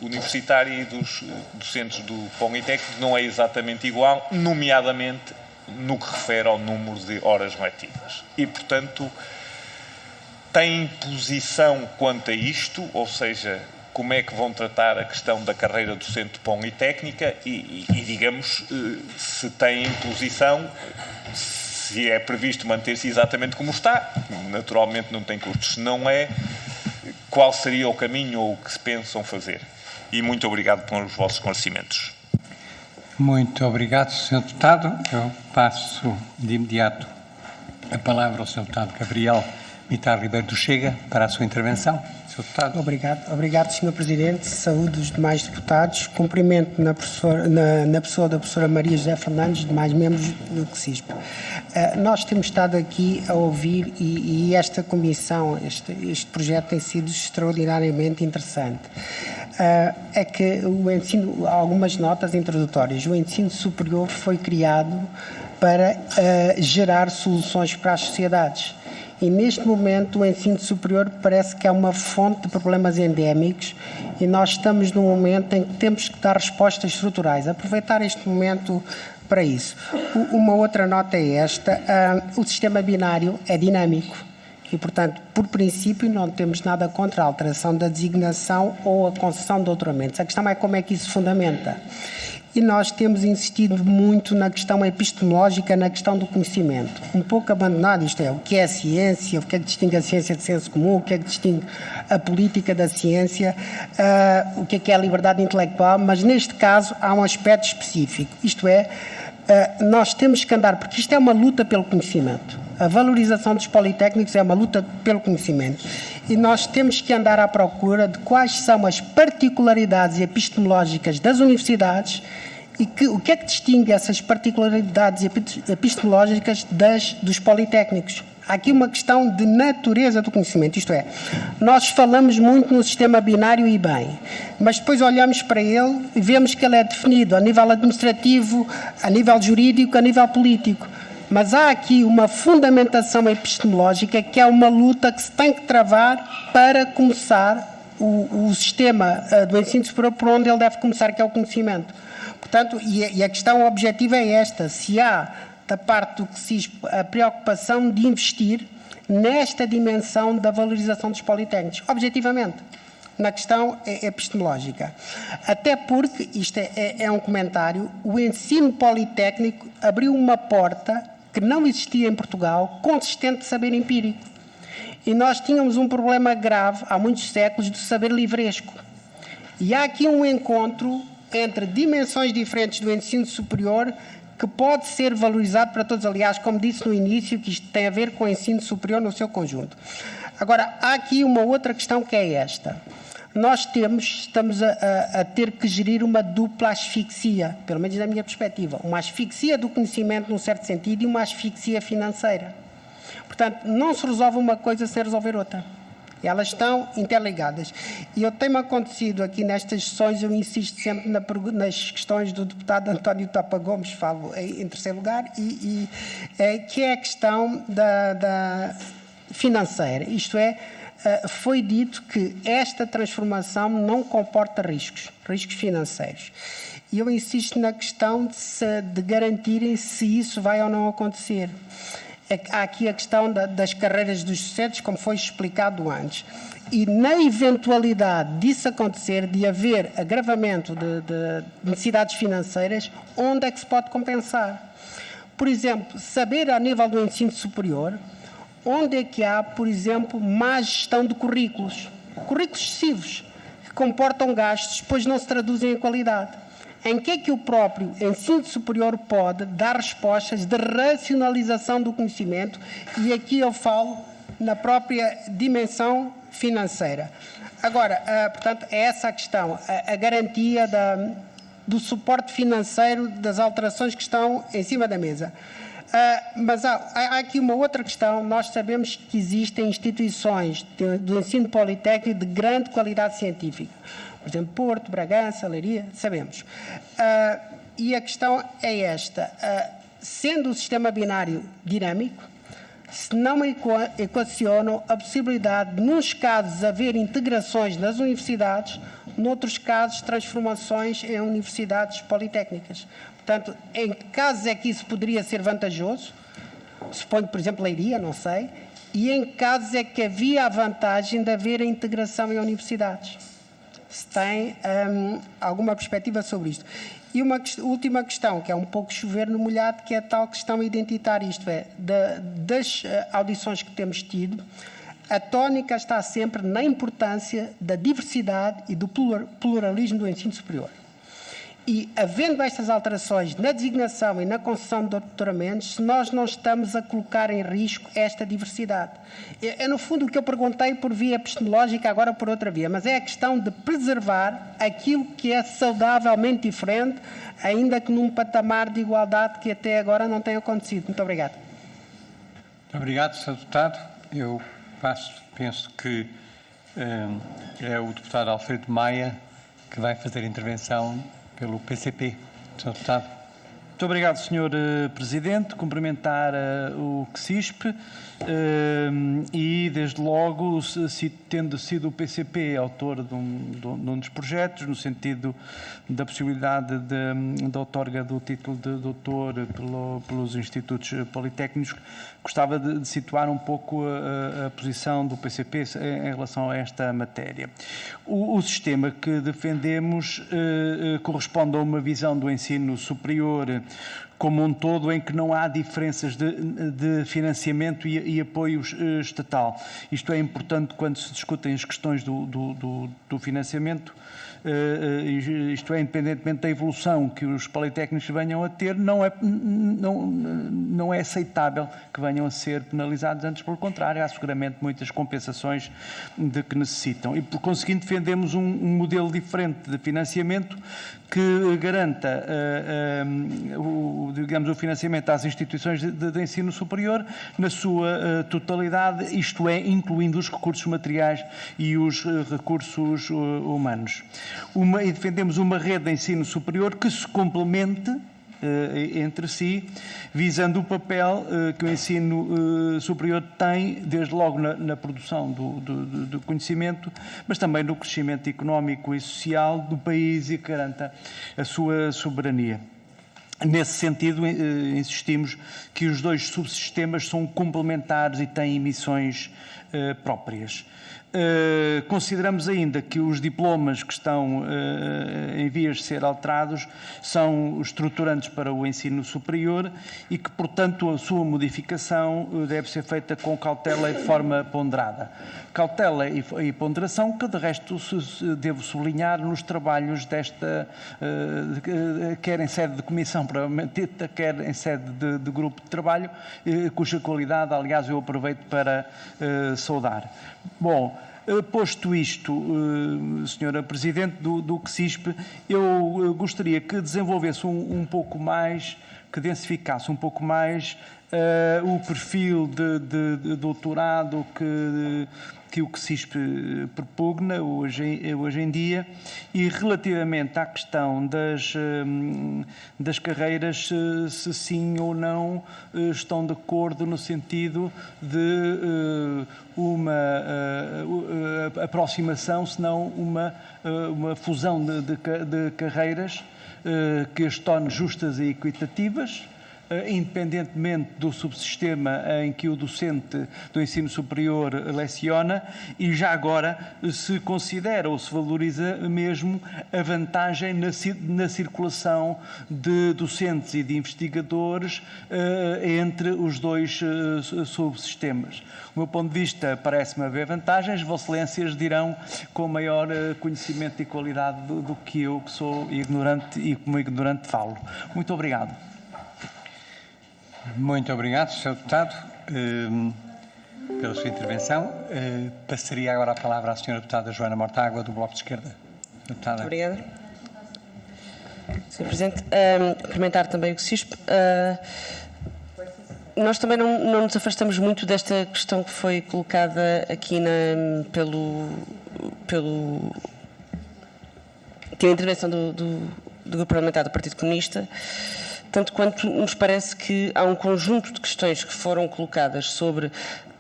universitária e dos docentes do Politécnico não é exatamente igual, nomeadamente no que refere ao número de horas letivas. E, portanto, tem posição quanto a isto, ou seja, como é que vão tratar a questão da carreira docente politécnica e digamos, se têm posição, se é previsto manter-se exatamente como está, naturalmente não tem custos. Se não é, qual seria o caminho ou o que se pensam fazer? E muito obrigado pelos vossos esclarecimentos. Muito obrigado, Sr. Deputado. Eu passo de imediato a palavra ao Sr. Deputado Gabriel Mitar Ribeiro do Chega para a sua intervenção. Sr. Deputado. Obrigado, Sr. Presidente. Saúde os demais deputados. Cumprimento na pessoa da professora Maria José Fernandes, demais membros do CSISP. Nós temos estado aqui a ouvir e esta comissão, este projeto tem sido extraordinariamente interessante. É que o ensino, algumas notas introdutórias, o ensino superior foi criado para gerar soluções para as sociedades. E neste momento o ensino superior parece que é uma fonte de problemas endémicos e nós estamos num momento em que temos que dar respostas estruturais, aproveitar este momento para isso. Uma outra nota é esta, o sistema binário é dinâmico e, portanto, por princípio não temos nada contra a alteração da designação ou a concessão de doutoramentos. A questão é como é que isso se fundamenta. E nós temos insistido muito na questão epistemológica, na questão do conhecimento. Um pouco abandonado, isto é, o que é a ciência, o que é que distingue a ciência de senso comum, o que é que distingue a política da ciência, o que é a liberdade intelectual, mas neste caso há um aspecto específico. Isto é, nós temos que andar, porque isto é uma luta pelo conhecimento. A valorização dos politécnicos é uma luta pelo conhecimento. E nós temos que andar à procura de quais são as particularidades epistemológicas das universidades e o que é que distingue essas particularidades epistemológicas dos politécnicos. Há aqui uma questão de natureza do conhecimento, isto é, nós falamos muito no sistema binário e bem, mas depois olhamos para ele e vemos que ele é definido a nível administrativo, a nível jurídico, a nível político. Mas há aqui uma fundamentação epistemológica que é uma luta que se tem que travar para começar o sistema do ensino superior por onde ele deve começar, que é o conhecimento. Portanto, e a questão objetiva é esta, se há da parte do CSISP a preocupação de investir nesta dimensão da valorização dos politécnicos, objetivamente, na questão epistemológica. Até porque, isto é um comentário, o ensino politécnico abriu uma porta que não existia em Portugal, consistente de saber empírico. E nós tínhamos um problema grave, há muitos séculos, do saber livresco. E há aqui um encontro entre dimensões diferentes do ensino superior que pode ser valorizado para todos. Aliás, como disse no início, que isto tem a ver com o ensino superior no seu conjunto. Agora, há aqui uma outra questão que é esta. Nós estamos a ter que gerir uma dupla asfixia, pelo menos na minha perspectiva. Uma asfixia do conhecimento, num certo sentido, e uma asfixia financeira. Portanto, não se resolve uma coisa sem resolver outra. Elas estão interligadas. E eu tenho-me acontecido aqui nestas sessões, eu insisto sempre nas questões do deputado António Topa Gomes, falo em terceiro lugar, que é a questão da financeira. Isto é, foi dito que esta transformação não comporta riscos financeiros. E eu insisto na questão de garantirem se isso vai ou não acontecer. há aqui a questão das carreiras dos docentes, como foi explicado antes. E na eventualidade disso acontecer, de haver agravamento de necessidades financeiras, onde é que se pode compensar? Por exemplo, saber a nível do ensino superior, onde é que há, por exemplo, má gestão de currículos excessivos, que comportam gastos, depois não se traduzem em qualidade. Em que é que o próprio ensino superior pode dar respostas de racionalização do conhecimento, e aqui eu falo na própria dimensão financeira. Agora, portanto, é essa a questão, a garantia do suporte financeiro das alterações que estão em cima da mesa. Mas há aqui uma outra questão. Nós sabemos que existem instituições do ensino politécnico de grande qualidade científica. Por exemplo, Porto, Bragança, Leiria, sabemos. E a questão é esta. Sendo o sistema binário dinâmico, se não equacionam a possibilidade de, nos casos, haver integrações nas universidades, noutros casos, transformações em universidades politécnicas. Portanto, em que casos é que isso poderia ser vantajoso? Suponho, por exemplo, Leiria, não sei. E em que casos é que havia a vantagem de haver a integração em universidades? Se tem alguma perspectiva sobre isto. E uma última questão, que é um pouco chover no molhado, que é a tal questão identitária, isto é, das audições que temos tido, a tónica está sempre na importância da diversidade e do pluralismo do ensino superior. E, havendo estas alterações na designação e na concessão de doutoramentos, se nós não estamos a colocar em risco esta diversidade. É no fundo, o que eu perguntei por via epistemológica, agora por outra via, mas é a questão de preservar aquilo que é saudavelmente diferente, ainda que num patamar de igualdade que até agora não tem acontecido. Muito obrigado. Muito obrigado, Sr. Deputado. Eu penso que é o deputado Alfredo Maia que vai fazer a intervenção pelo PCP. Sr. Deputado. Muito obrigado, Sr. Presidente. Cumprimentar o CSISP e, desde logo, tendo sido o PCP autor de um dos projetos, no sentido da possibilidade da outorga do título de doutor pelos institutos politécnicos, gostava de situar um pouco a posição do PCP em relação a esta matéria. O sistema que defendemos corresponde a uma visão do ensino superior como um todo, em que não há diferenças de financiamento e apoio estatal. Isto é importante quando se discutem as questões do financiamento. Isto é, independentemente da evolução que os politécnicos venham a ter, não é aceitável que venham a ser penalizados, antes pelo contrário, há seguramente muitas compensações de que necessitam. E, por conseguinte, defendemos um modelo diferente de financiamento que garanta o financiamento às instituições de ensino superior na sua totalidade, isto é, incluindo os recursos materiais e os recursos humanos. E defendemos uma rede de ensino superior que se complemente entre si, visando o papel que o ensino superior tem, desde logo na produção do conhecimento, mas também no crescimento económico e social do país, e que garanta a sua soberania. Nesse sentido, insistimos que os dois subsistemas são complementares e têm missões próprias. Consideramos ainda que os diplomas que estão em vias de ser alterados são estruturantes para o ensino superior e que, portanto, a sua modificação deve ser feita com cautela e de forma ponderada. Cautela e ponderação que, de resto, devo sublinhar nos trabalhos desta, quer em sede de comissão provavelmente dita, quer em sede de grupo de trabalho, cuja qualidade, aliás, eu aproveito para saudar. Bom, posto isto, Sra. Presidente do CSISP, eu gostaria que desenvolvesse um pouco mais, que densificasse um pouco mais o perfil de doutorado que o CSISP propugna hoje em dia, e relativamente à questão das carreiras, se sim ou não estão de acordo no sentido de uma aproximação, se não uma fusão de carreiras que as torne justas e equitativas, independentemente do subsistema em que o docente do ensino superior leciona, e já agora se considera ou se valoriza mesmo a vantagem na circulação de docentes e de investigadores entre os dois subsistemas. Do meu ponto de vista, parece-me haver vantagens. Vossas Excelências dirão com maior conhecimento e qualidade do que eu, que sou ignorante e como ignorante falo. Muito obrigado. Muito obrigado, Sr. Deputado, pela sua intervenção. Passaria agora a palavra à Sra. Deputada Joana Mortágua, do Bloco de Esquerda. Deputada. Obrigada. Sr. Presidente, cumprimentar também o CISP. Nós também não nos afastamos muito desta questão que foi colocada aqui pela intervenção do Grupo Parlamentar do Partido Comunista, tanto quanto nos parece que há um conjunto de questões que foram colocadas sobre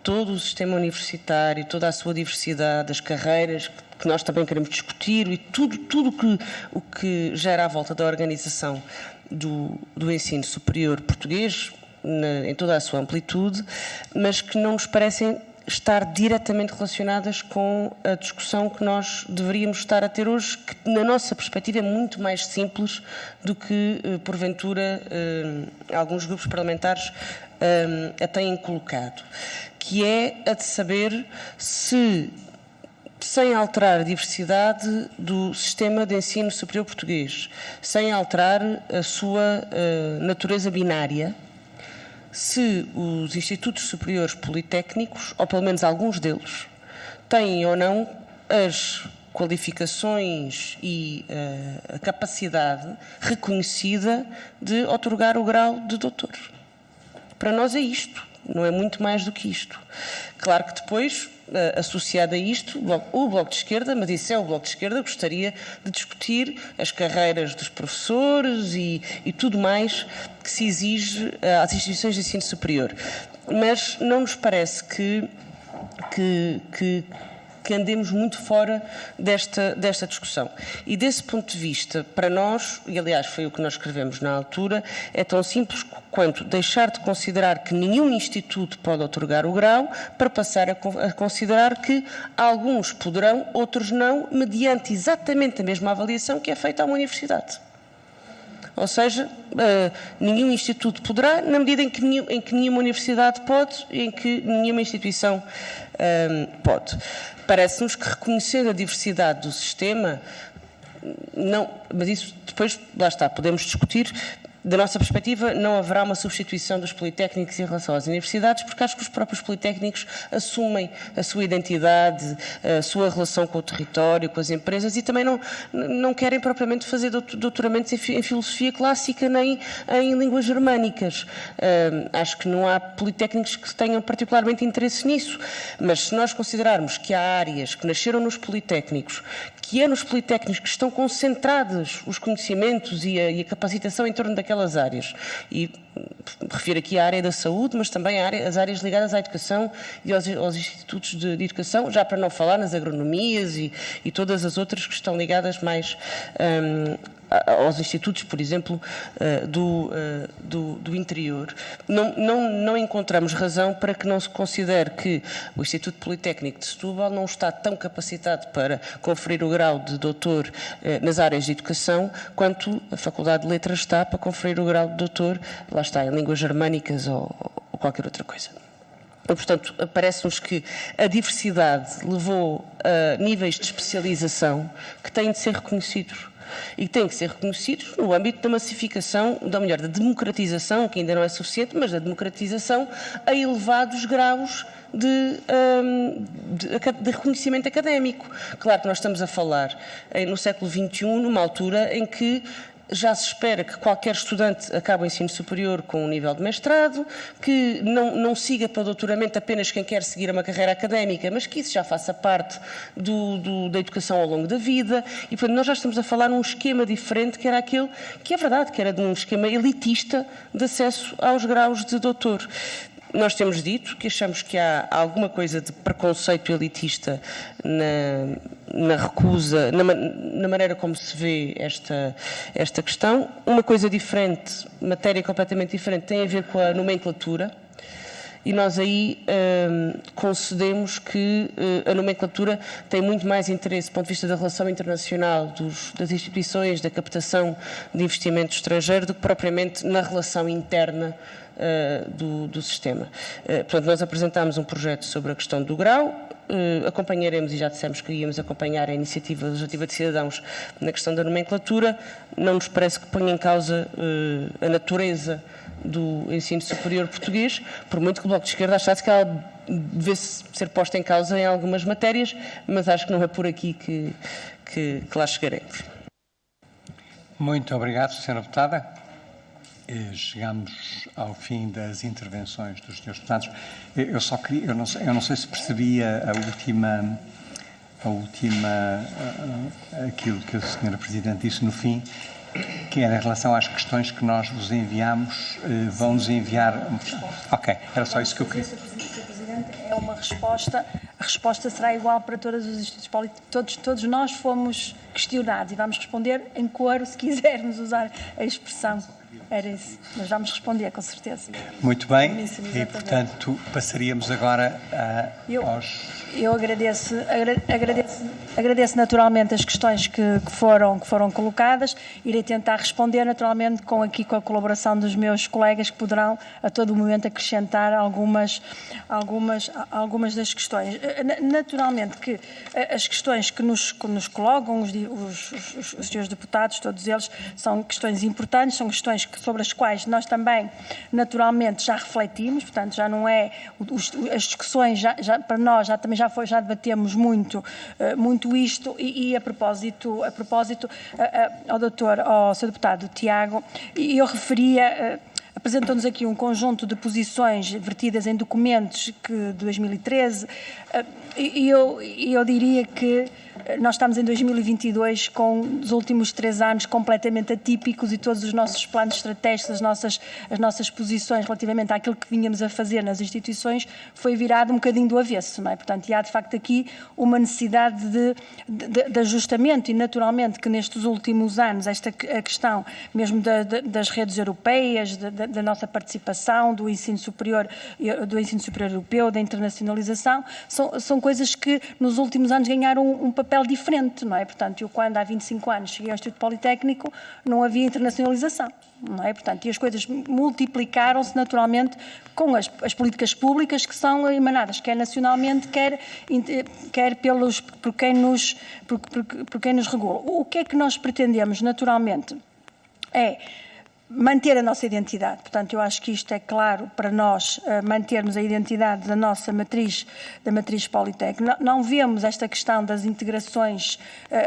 todo o sistema universitário, toda a sua diversidade, as carreiras que nós também queremos discutir e tudo o que gera à volta da organização do ensino superior português, em toda a sua amplitude, mas que não nos parecem estar diretamente relacionadas com a discussão que nós deveríamos estar a ter hoje, que na nossa perspectiva é muito mais simples do que, porventura, alguns grupos parlamentares a têm colocado, que é a de saber se, sem alterar a diversidade do sistema de ensino superior português, sem alterar a sua natureza binária, se os institutos superiores politécnicos, ou pelo menos alguns deles, têm ou não as qualificações e a capacidade reconhecida de outorgar o grau de doutor. Para nós é isto, não é muito mais do que isto. Claro que depois, associado a isto, o Bloco de Esquerda, mas isso é o Bloco de Esquerda, gostaria de discutir as carreiras dos professores e tudo mais que se exige às instituições de ensino superior. Mas não nos parece que andemos muito fora desta discussão. E desse ponto de vista, para nós, e aliás foi o que nós escrevemos na altura, é tão simples quanto deixar de considerar que nenhum instituto pode outorgar o grau para passar a considerar que alguns poderão, outros não, mediante exatamente a mesma avaliação que é feita a uma universidade. Ou seja, nenhum instituto poderá, na medida em que nenhuma universidade pode e em que nenhuma instituição pode. Parece-nos que reconhecer a diversidade do sistema, não, mas isso depois, lá está, podemos discutir. Da nossa perspectiva, não haverá uma substituição dos politécnicos em relação às universidades, porque acho que os próprios politécnicos assumem a sua identidade, a sua relação com o território, com as empresas, e também não querem propriamente fazer doutoramentos em filosofia clássica nem em línguas germânicas. Acho que não há politécnicos que tenham particularmente interesse nisso, mas se nós considerarmos que há áreas que nasceram nos politécnicos, que é nos politécnicos que estão concentrados os conhecimentos e a capacitação em torno daquelas áreas. E refiro aqui à área da saúde, mas também as áreas ligadas à educação e aos institutos de educação, já para não falar nas agronomias e todas as outras que estão ligadas mais aos institutos, por exemplo, do interior. Não encontramos razão para que não se considere que o Instituto Politécnico de Setúbal não está tão capacitado para conferir o grau de doutor nas áreas de educação, quanto a Faculdade de Letras está para conferir o grau de doutor, lá está, em línguas germânicas ou qualquer outra coisa. E, portanto, parece-nos que a diversidade levou a níveis de especialização que têm de ser reconhecidos. E que têm que ser reconhecidos no âmbito da massificação, da democratização, que ainda não é suficiente, mas da democratização a elevados graus de reconhecimento académico. Claro que nós estamos a falar no século XXI, numa altura em que já se espera que qualquer estudante acabe o ensino superior com um nível de mestrado, que não siga para o doutoramento apenas quem quer seguir uma carreira académica, mas que isso já faça parte da educação ao longo da vida. E, portanto, nós já estamos a falar num esquema diferente, que era aquele que é verdade, que era de um esquema elitista de acesso aos graus de doutor. Nós temos dito que achamos que há alguma coisa de preconceito elitista na recusa, na maneira como se vê esta questão. Uma coisa diferente, matéria completamente diferente, tem a ver com a nomenclatura. E nós aí concedemos que a nomenclatura tem muito mais interesse do ponto de vista da relação internacional das instituições, da captação de investimento estrangeiro, do que propriamente na relação interna do sistema. Portanto, nós apresentámos um projeto sobre a questão do grau, acompanharemos, e já dissemos que íamos acompanhar a iniciativa legislativa de cidadãos na questão da nomenclatura. Não nos parece que ponha em causa a natureza do ensino superior português, por muito que o Bloco de Esquerda achasse que ela devesse ser posta em causa em algumas matérias, mas acho que não é por aqui que lá chegaremos. Muito obrigado, Sra. Deputada. Chegamos ao fim das intervenções dos senhores deputados. Eu só queria, eu não sei se percebia aquilo que a Sra. Presidente disse no fim, que era em relação às questões que nós vos enviamos, vão-nos enviar... Ok, era só isso que eu queria. Sr. Presidente, é uma resposta, a resposta será igual para todos os institutos políticos, todos nós fomos questionados e vamos responder em coro, se quisermos usar a expressão. Era isso, mas vamos responder, com certeza. Muito bem, e portanto passaríamos agora aos... Eu agradeço naturalmente as questões que foram colocadas. Irei tentar responder naturalmente com a colaboração dos meus colegas, que poderão a todo momento acrescentar algumas das questões. Naturalmente que as questões que nos colocam os senhores deputados, todos eles, são questões importantes, são questões sobre as quais nós também naturalmente já refletimos, portanto já não é as discussões para nós já debatemos muito isto e a propósito ao Sr. Deputado Tiago, eu referia, apresentou-nos aqui um conjunto de posições vertidas em documentos de 2013 e eu diria que nós estamos em 2022 com os últimos 3 anos completamente atípicos e todos os nossos planos estratégicos, as nossas posições relativamente àquilo que vínhamos a fazer nas instituições foi virado um bocadinho do avesso, não é? Portanto, e há de facto aqui uma necessidade de ajustamento e naturalmente que nestes últimos anos a questão mesmo das redes europeias, da nossa participação, do ensino superior europeu, da internacionalização, são coisas que nos últimos anos ganharam um papel diferente, não é? Portanto, eu quando há 25 anos cheguei ao Instituto Politécnico não havia internacionalização, não é? Portanto, e as coisas multiplicaram-se naturalmente com as políticas públicas que são emanadas, quer nacionalmente, quer por quem nos regula. O que é que nós pretendemos naturalmente é manter a nossa identidade. Portanto, eu acho que isto é claro para nós, mantermos a identidade da nossa matriz politécnica. Não vemos esta questão das integrações,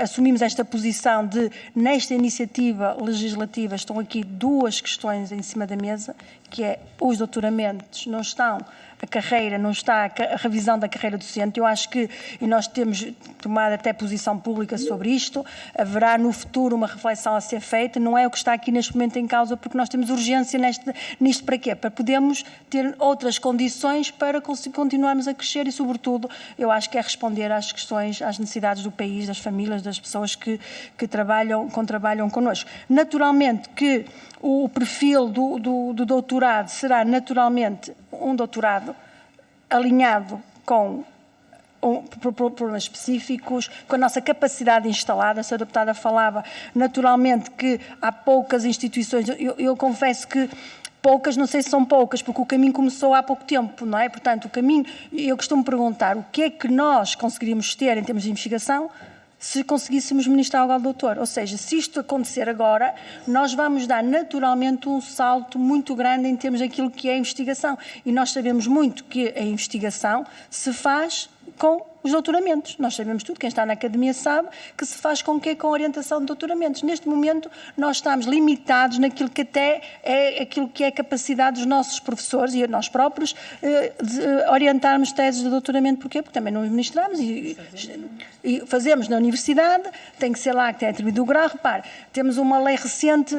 assumimos esta posição de, nesta iniciativa legislativa, estão aqui 2 questões em cima da mesa, que é os doutoramentos não estão, a carreira não está, a revisão da carreira docente. Eu acho que, e nós temos tomado até posição pública sobre isto, haverá no futuro uma reflexão a ser feita, não é o que está aqui neste momento em causa, porque nós temos urgência nisto para quê? Para podermos ter outras condições para continuarmos a crescer e, sobretudo, eu acho que é responder às questões, às necessidades do país, das famílias, das pessoas que trabalham connosco. Naturalmente que o perfil do doutorado será naturalmente um doutorado alinhado com problemas específicos, com a nossa capacidade instalada. A Sra. Deputada falava naturalmente que há poucas instituições, eu confesso que poucas, não sei se são poucas, porque o caminho começou há pouco tempo, não é? Portanto, o caminho, eu costumo perguntar o que é que nós conseguiríamos ter em termos de investigação se conseguíssemos ministrar o grau de doutor. Ou seja, se isto acontecer agora, nós vamos dar naturalmente um salto muito grande em termos daquilo que é a investigação. E nós sabemos muito que a investigação se faz com os doutoramentos. Nós sabemos tudo, quem está na academia sabe que se faz com quê? Com a orientação de doutoramentos. Neste momento, nós estamos limitados naquilo que até é aquilo que é a capacidade dos nossos professores e nós próprios de orientarmos teses de doutoramento. Porquê? Porque também não ministramos e fazemos na universidade, tem que ser lá que tem atribuído o grau. Repare, temos uma lei recente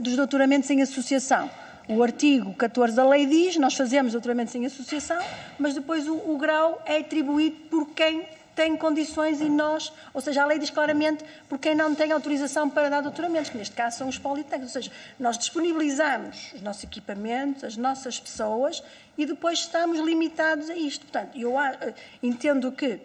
dos doutoramentos em associação. O artigo 14 da lei diz, nós fazemos doutoramentos em associação, mas depois o grau é atribuído por quem tem condições e nós, ou seja, a lei diz claramente por quem não tem autorização para dar doutoramentos, que neste caso são os politécnicos, ou seja, nós disponibilizamos os nossos equipamentos, as nossas pessoas e depois estamos limitados a isto. Portanto, eu entendo que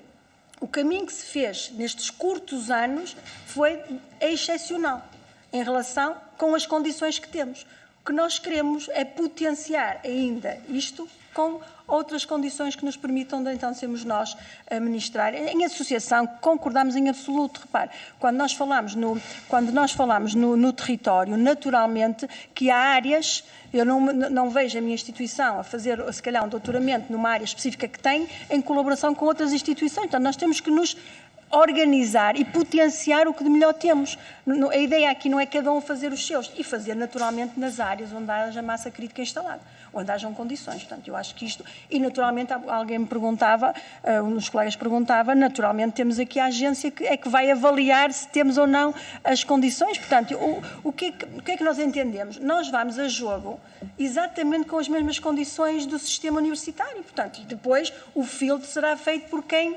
o caminho que se fez nestes curtos anos foi excepcional em relação com as condições que temos. O que nós queremos é potenciar ainda isto com outras condições que nos permitam, de, então, sermos nós a ministrar. Em associação, concordamos em absoluto. Repare, quando nós falamos no território, naturalmente que há áreas, eu não vejo a minha instituição a fazer, se calhar, um doutoramento numa área específica que tem, em colaboração com outras instituições. Portanto, nós temos que nos organizar e potenciar o que de melhor temos. A ideia aqui não é cada um fazer os seus, e fazer naturalmente nas áreas onde haja massa crítica instalada, onde hajam condições. Portanto, eu acho que isto, e naturalmente alguém me perguntava, um dos colegas perguntava, naturalmente temos aqui a agência que vai avaliar se temos ou não as condições. Portanto, o que é que nós entendemos? Nós vamos a jogo exatamente com as mesmas condições do sistema universitário. Portanto, e depois o filtro será feito por quem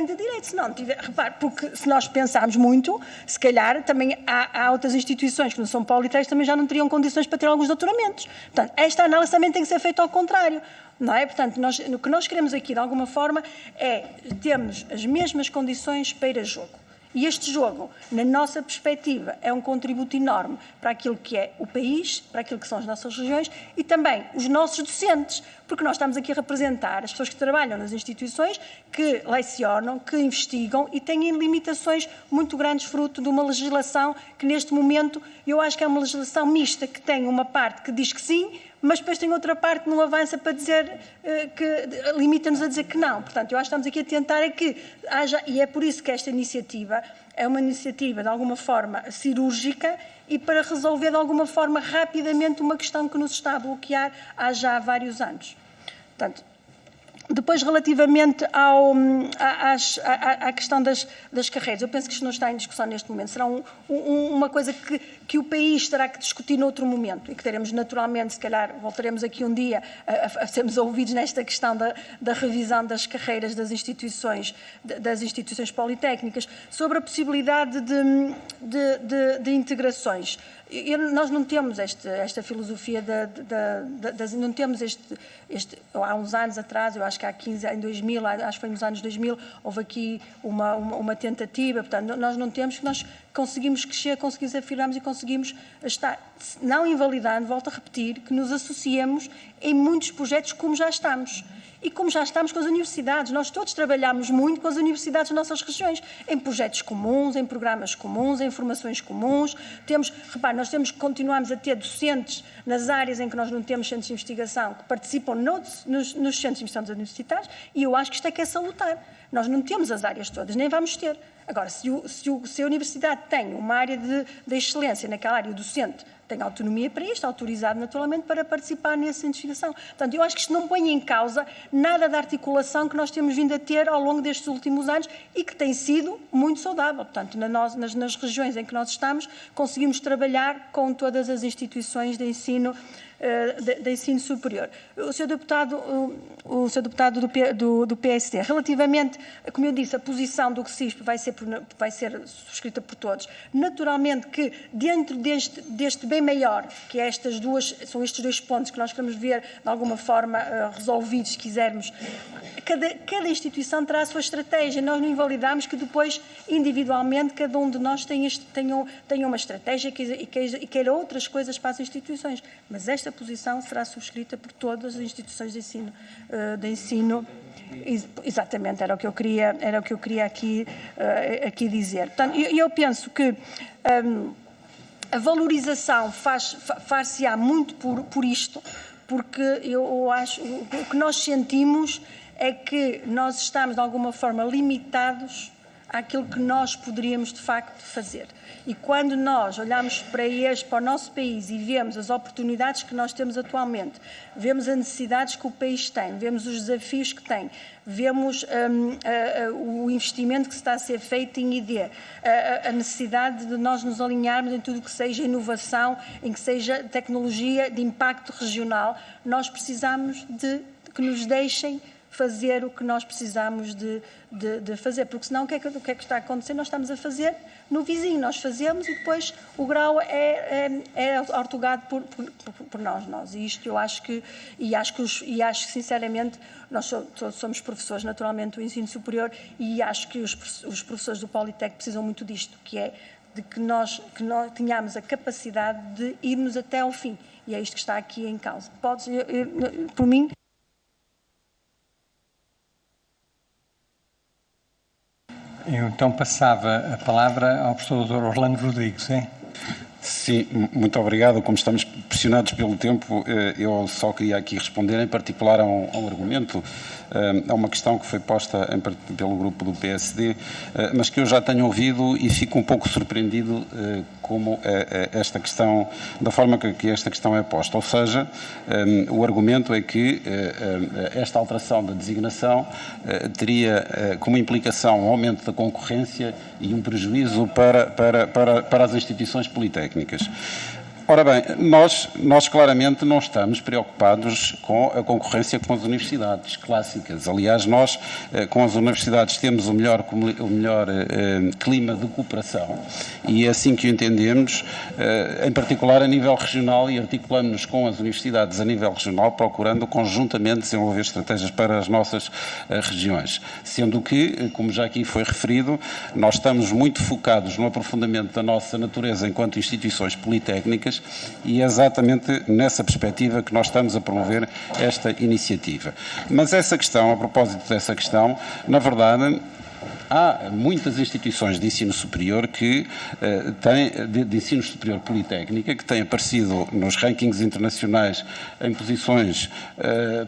de direito. Se não tiver, repare, porque se nós pensarmos muito, se calhar também há outras instituições que não são politécnicas, também já não teriam condições para ter alguns doutoramentos. Portanto, esta análise também tem que ser feita ao contrário, não é? Portanto, o que nós queremos aqui, de alguma forma, é termos as mesmas condições para ir a jogo. E este jogo, na nossa perspectiva, é um contributo enorme para aquilo que é o país, para aquilo que são as nossas regiões e também os nossos docentes, porque nós estamos aqui a representar as pessoas que trabalham nas instituições, que lecionam, que investigam e têm limitações muito grandes fruto de uma legislação que, neste momento, eu acho que é uma legislação mista, que tem uma parte que diz que sim, mas depois tem outra parte que não avança para dizer que limita-nos a dizer que não. Portanto, eu acho que estamos aqui a tentar que haja, e é por isso que esta iniciativa é uma iniciativa, de alguma forma, cirúrgica e para resolver, de alguma forma, rapidamente uma questão que nos está a bloquear há já vários anos. Portanto, depois, relativamente à questão das carreiras, eu penso que isto não está em discussão neste momento. Será uma coisa que o país terá que discutir noutro momento e que teremos naturalmente, se calhar, voltaremos aqui um dia a sermos ouvidos nesta questão da revisão das carreiras das instituições politécnicas, sobre a possibilidade de integrações. Nós não temos esta filosofia não temos há uns anos atrás, eu acho que há 15, em 2000, acho que foi nos anos 2000, houve aqui uma tentativa, portanto, nós não temos, nós conseguimos crescer, conseguimos afirmarmos e conseguimos estar, não invalidando, volto a repetir, que nos associemos em muitos projetos como já estamos. E como já estamos com as universidades, nós todos trabalhamos muito com as universidades das nossas regiões, em projetos comuns, em programas comuns, em formações comuns. Nós continuamos a ter docentes nas áreas em que nós não temos centros de investigação, que participam nos centros de investigação universitários, e eu acho que isto é que é salutar. Nós não temos as áreas todas, nem vamos ter. Agora, se a universidade tem uma área de excelência naquela área, o docente tem autonomia para isto, autorizado naturalmente para participar nessa investigação. Portanto, eu acho que isto não põe em causa nada da articulação que nós temos vindo a ter ao longo destes últimos anos e que tem sido muito saudável. Portanto, nas regiões em que nós estamos, conseguimos trabalhar com todas as instituições de ensino superior. O Sr. Deputado do PSD, relativamente, como eu disse, a posição do CSISP vai ser subscrita por todos. Naturalmente que dentro deste bem maior, que são estes dois pontos que nós queremos ver de alguma forma resolvidos, se quisermos, cada instituição terá a sua estratégia. Nós não invalidamos que depois, individualmente, cada um de nós tenha uma estratégia e queira outras coisas para as instituições. Mas esta posição será subscrita por todas as instituições de ensino. Exatamente, era o que eu queria aqui dizer. Portanto, eu penso que a valorização far-se-á muito por isto, porque eu acho o que nós sentimos é que nós estamos, de alguma forma, limitados àquilo que nós poderíamos, de facto, fazer. E quando nós olhamos para o nosso país e vemos as oportunidades que nós temos atualmente, vemos as necessidades que o país tem, vemos os desafios que tem, vemos o investimento que está a ser feito em ID, a necessidade de nós nos alinharmos em tudo o que seja inovação, em que seja tecnologia de impacto regional, nós precisamos de que nos deixem fazer o que nós precisamos de fazer, porque senão o que é que está a acontecer? Nós estamos a fazer no vizinho, nós fazemos e depois o grau é ortogado por nós. E isto eu acho que, acho que sinceramente, nós todos somos professores naturalmente do ensino superior e acho que os professores do Politécnico precisam muito disto, que é de que nós tenhamos a capacidade de irmos até ao fim. E é isto que está aqui em causa. Por mim... Eu então passava a palavra ao professor Dr. Orlando Rodrigues. Sim, muito obrigado. Como estamos pressionados pelo tempo, eu só queria aqui responder em particular a um argumento, a uma questão que foi posta pelo grupo do PSD, mas que eu já tenho ouvido e fico um pouco surpreendido como esta questão, da forma que esta questão é posta. Ou seja, o argumento é que esta alteração da designação teria como implicação um aumento da concorrência e um prejuízo para as instituições politécnicas. Ora bem, nós claramente não estamos preocupados com a concorrência com as universidades clássicas. Aliás, nós com as universidades temos o melhor clima de cooperação e é assim que o entendemos, em particular a nível regional, e articulamos-nos com as universidades a nível regional, procurando conjuntamente desenvolver estratégias para as nossas regiões. Sendo que, como já aqui foi referido, nós estamos muito focados no aprofundamento da nossa natureza enquanto instituições politécnicas e é exatamente nessa perspectiva que nós estamos a promover esta iniciativa. Mas essa questão, a propósito dessa questão, na verdade, há muitas instituições de ensino superior que de ensino superior politécnica que têm aparecido nos rankings internacionais em posições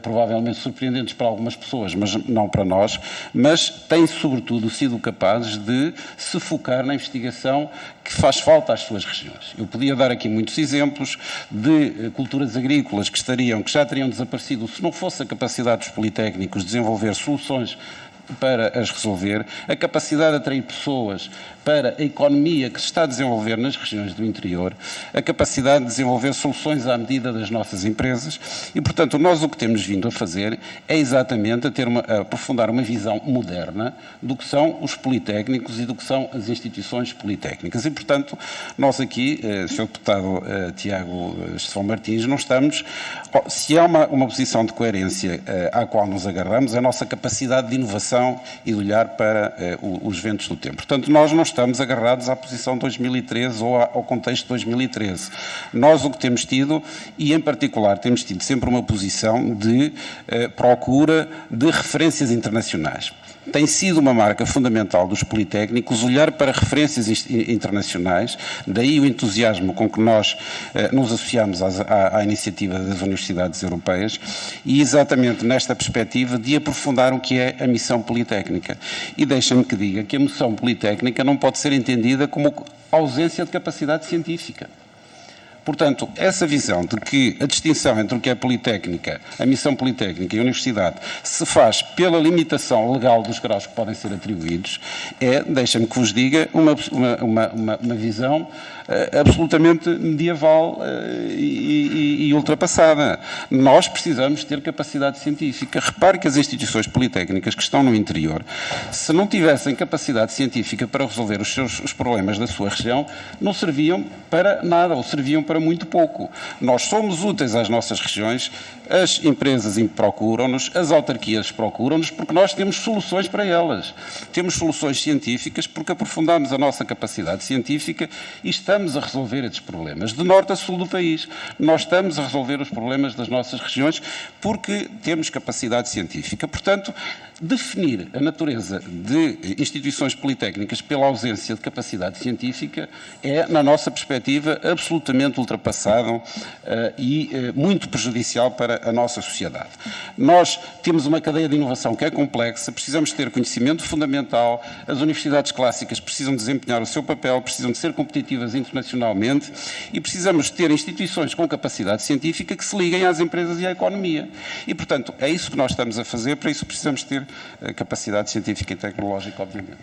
provavelmente surpreendentes para algumas pessoas, mas não para nós, mas têm sobretudo sido capazes de se focar na investigação que faz falta às suas regiões. Eu podia dar aqui muitos exemplos de culturas agrícolas que já teriam desaparecido se não fosse a capacidade dos politécnicos de desenvolver soluções para as resolver, a capacidade de atrair pessoas para a economia que se está a desenvolver nas regiões do interior, a capacidade de desenvolver soluções à medida das nossas empresas e, portanto, nós o que temos vindo a fazer é exatamente a aprofundar uma visão moderna do que são os politécnicos e do que são as instituições politécnicas. E, portanto, nós aqui, Sr. Deputado Tiago Estevão Martins, não estamos... Se há uma posição de coerência à qual nos agarramos, é a nossa capacidade de inovação e de olhar para os ventos do tempo. Portanto, nós não estamos agarrados à posição de 2013 ou ao contexto de 2013. Nós o que temos tido, e em particular temos tido sempre uma posição de procura de referências internacionais. Tem sido uma marca fundamental dos politécnicos olhar para referências internacionais, daí o entusiasmo com que nós nos associamos à iniciativa das universidades europeias e exatamente nesta perspectiva de aprofundar o que é a missão politécnica. E deixem-me que diga que a missão politécnica não pode ser entendida como ausência de capacidade científica. Portanto, essa visão de que a distinção entre o que é politécnica, a missão politécnica e a universidade se faz pela limitação legal dos graus que podem ser atribuídos deixa-me que vos diga, uma visão absolutamente medieval e ultrapassada. Nós precisamos ter capacidade científica. Repare que as instituições politécnicas que estão no interior, se não tivessem capacidade científica para resolver os problemas da sua região, não serviam para nada ou serviam para muito pouco. Nós somos úteis às nossas regiões, as empresas procuram-nos, as autarquias procuram-nos, porque nós temos soluções para elas. Temos soluções científicas porque aprofundamos a nossa capacidade científica e estamos a resolver esses problemas. De norte a sul do país, nós estamos a resolver os problemas das nossas regiões porque temos capacidade científica. Portanto, definir a natureza de instituições politécnicas pela ausência de capacidade científica é, na nossa perspectiva, absolutamente ultrapassado e muito prejudicial para a nossa sociedade. Nós temos uma cadeia de inovação que é complexa, precisamos ter conhecimento fundamental, as universidades clássicas precisam desempenhar o seu papel, precisam de ser competitivas internacionalmente e precisamos ter instituições com capacidade científica que se liguem às empresas e à economia. E, portanto, é isso que nós estamos a fazer, para isso precisamos ter capacidade científica e tecnológica, obviamente.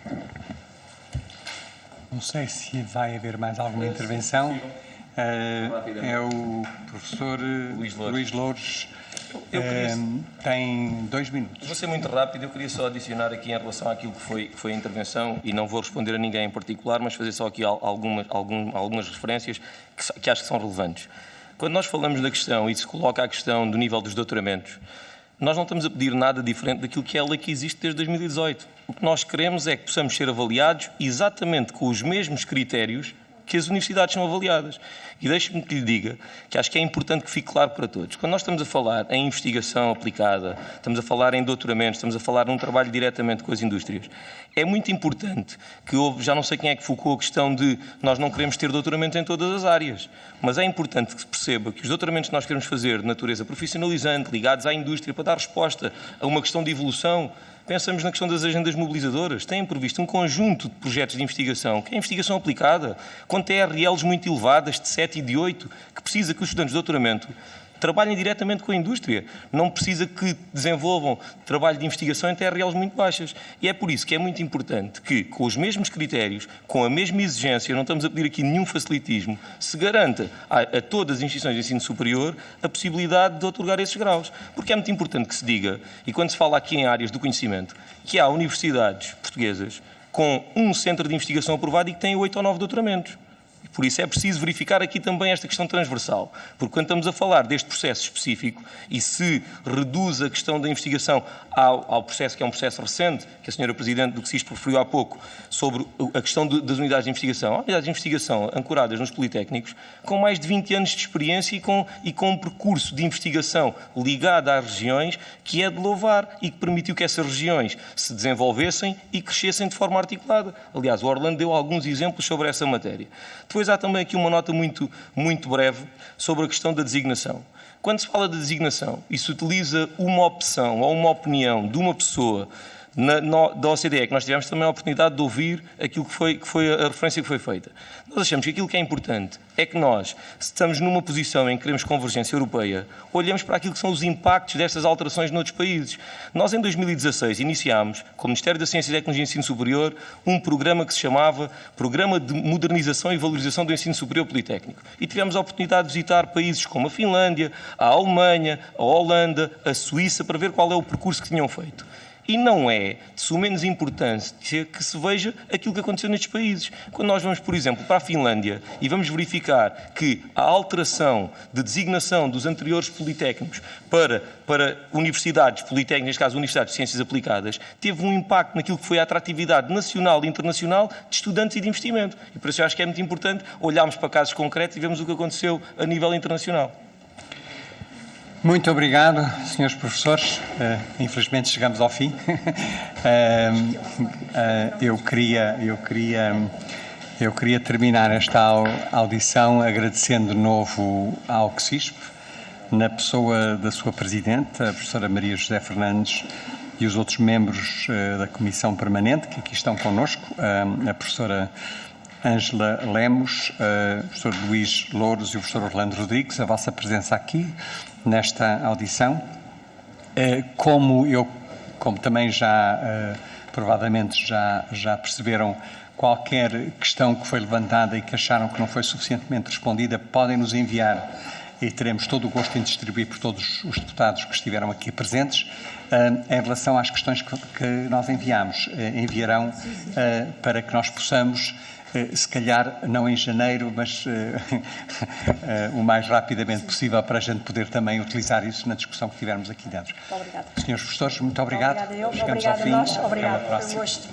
Não sei se vai haver mais alguma intervenção. É o professor Luís Louros Tem 2 minutos. Vou ser muito rápido, eu queria só adicionar aqui em relação àquilo que foi a intervenção, e não vou responder a ninguém em particular, mas fazer só aqui algumas referências que acho que são relevantes. Quando nós falamos da questão e se coloca a questão do nível dos doutoramentos, nós não estamos a pedir nada diferente daquilo que é a lei que existe desde 2018. O que nós queremos é que possamos ser avaliados exatamente com os mesmos critérios que as universidades são avaliadas. E deixe-me que lhe diga que acho que é importante que fique claro para todos. Quando nós estamos a falar em investigação aplicada, estamos a falar em doutoramentos, estamos a falar num trabalho diretamente com as indústrias, é muito importante que houve, já não sei quem é que focou a questão de nós não queremos ter doutoramentos em todas as áreas, mas é importante que se perceba que os doutoramentos que nós queremos fazer de natureza profissionalizante, ligados à indústria, para dar resposta a uma questão de evolução. Pensamos na questão das agendas mobilizadoras. Têm previsto um conjunto de projetos de investigação, que é investigação aplicada, com TRLs muito elevadas, de 7 e de 8, que precisa que os estudantes de doutoramento trabalhem diretamente com a indústria. Não precisa que desenvolvam trabalho de investigação em TRLs muito baixas. E é por isso que é muito importante que, com os mesmos critérios, com a mesma exigência, não estamos a pedir aqui nenhum facilitismo, se garanta a todas as instituições de ensino superior a possibilidade de otorgar esses graus. Porque é muito importante que se diga, e quando se fala aqui em áreas do conhecimento, que há universidades portuguesas com um centro de investigação aprovado e que têm 8 ou 9 doutoramentos. Por isso é preciso verificar aqui também esta questão transversal, porque quando estamos a falar deste processo específico e se reduz a questão da investigação ao processo que é um processo recente, que a Sra. Presidente do CSISP referiu há pouco, sobre a questão das unidades de investigação, há unidades de investigação ancoradas nos politécnicos com mais de 20 anos de experiência e com um percurso de investigação ligado às regiões que é de louvar e que permitiu que essas regiões se desenvolvessem e crescessem de forma articulada. Aliás, o Orlando deu alguns exemplos sobre essa matéria. Depois há também aqui uma nota muito breve sobre a questão da designação. Quando se fala de designação e se utiliza uma opção ou uma opinião de uma pessoa da OCDE, que nós tivemos também a oportunidade de ouvir aquilo que foi a referência que foi feita. Nós achamos que aquilo que é importante é que nós, se estamos numa posição em que queremos convergência europeia, olhemos para aquilo que são os impactos destas alterações noutros países. Nós, em 2016, iniciámos, com o Ministério da Ciência, Tecnologia e Ensino Superior, um programa que se chamava Programa de Modernização e Valorização do Ensino Superior Politécnico. E tivemos a oportunidade de visitar países como a Finlândia, a Alemanha, a Holanda, a Suíça, para ver qual é o percurso que tinham feito. E não é de suma menos importância que se veja aquilo que aconteceu nestes países. Quando nós vamos, por exemplo, para a Finlândia e vamos verificar que a alteração de designação dos anteriores politécnicos para universidades politécnicas, neste caso universidades de ciências aplicadas, teve um impacto naquilo que foi a atratividade nacional e internacional de estudantes e de investimento. E por isso eu acho que é muito importante olharmos para casos concretos e vermos o que aconteceu a nível internacional. Muito obrigado, senhores professores. Infelizmente chegamos ao fim. Eu queria terminar esta audição agradecendo de novo ao CSISP, na pessoa da sua Presidente, a professora Maria José Fernandes, e os outros membros da Comissão Permanente que aqui estão connosco, a professora Ângela Lemos, o professor Luís Louros e o professor Orlando Rodrigues, a vossa presença aqui nesta audição. Como também provavelmente já perceberam, qualquer questão que foi levantada e que acharam que não foi suficientemente respondida, podem nos enviar e teremos todo o gosto em distribuir por todos os deputados que estiveram aqui presentes. Em relação às questões que nós enviarão para que nós possamos, se calhar não em janeiro, mas o mais rapidamente possível, para a gente poder também utilizar isso na discussão que tivermos aqui dentro. Obrigada. Senhores professores, muito obrigado. Obrigada eu. Chegamos Obrigada ao fim. a nós. Obrigada. Até uma Foi um próxima. gosto.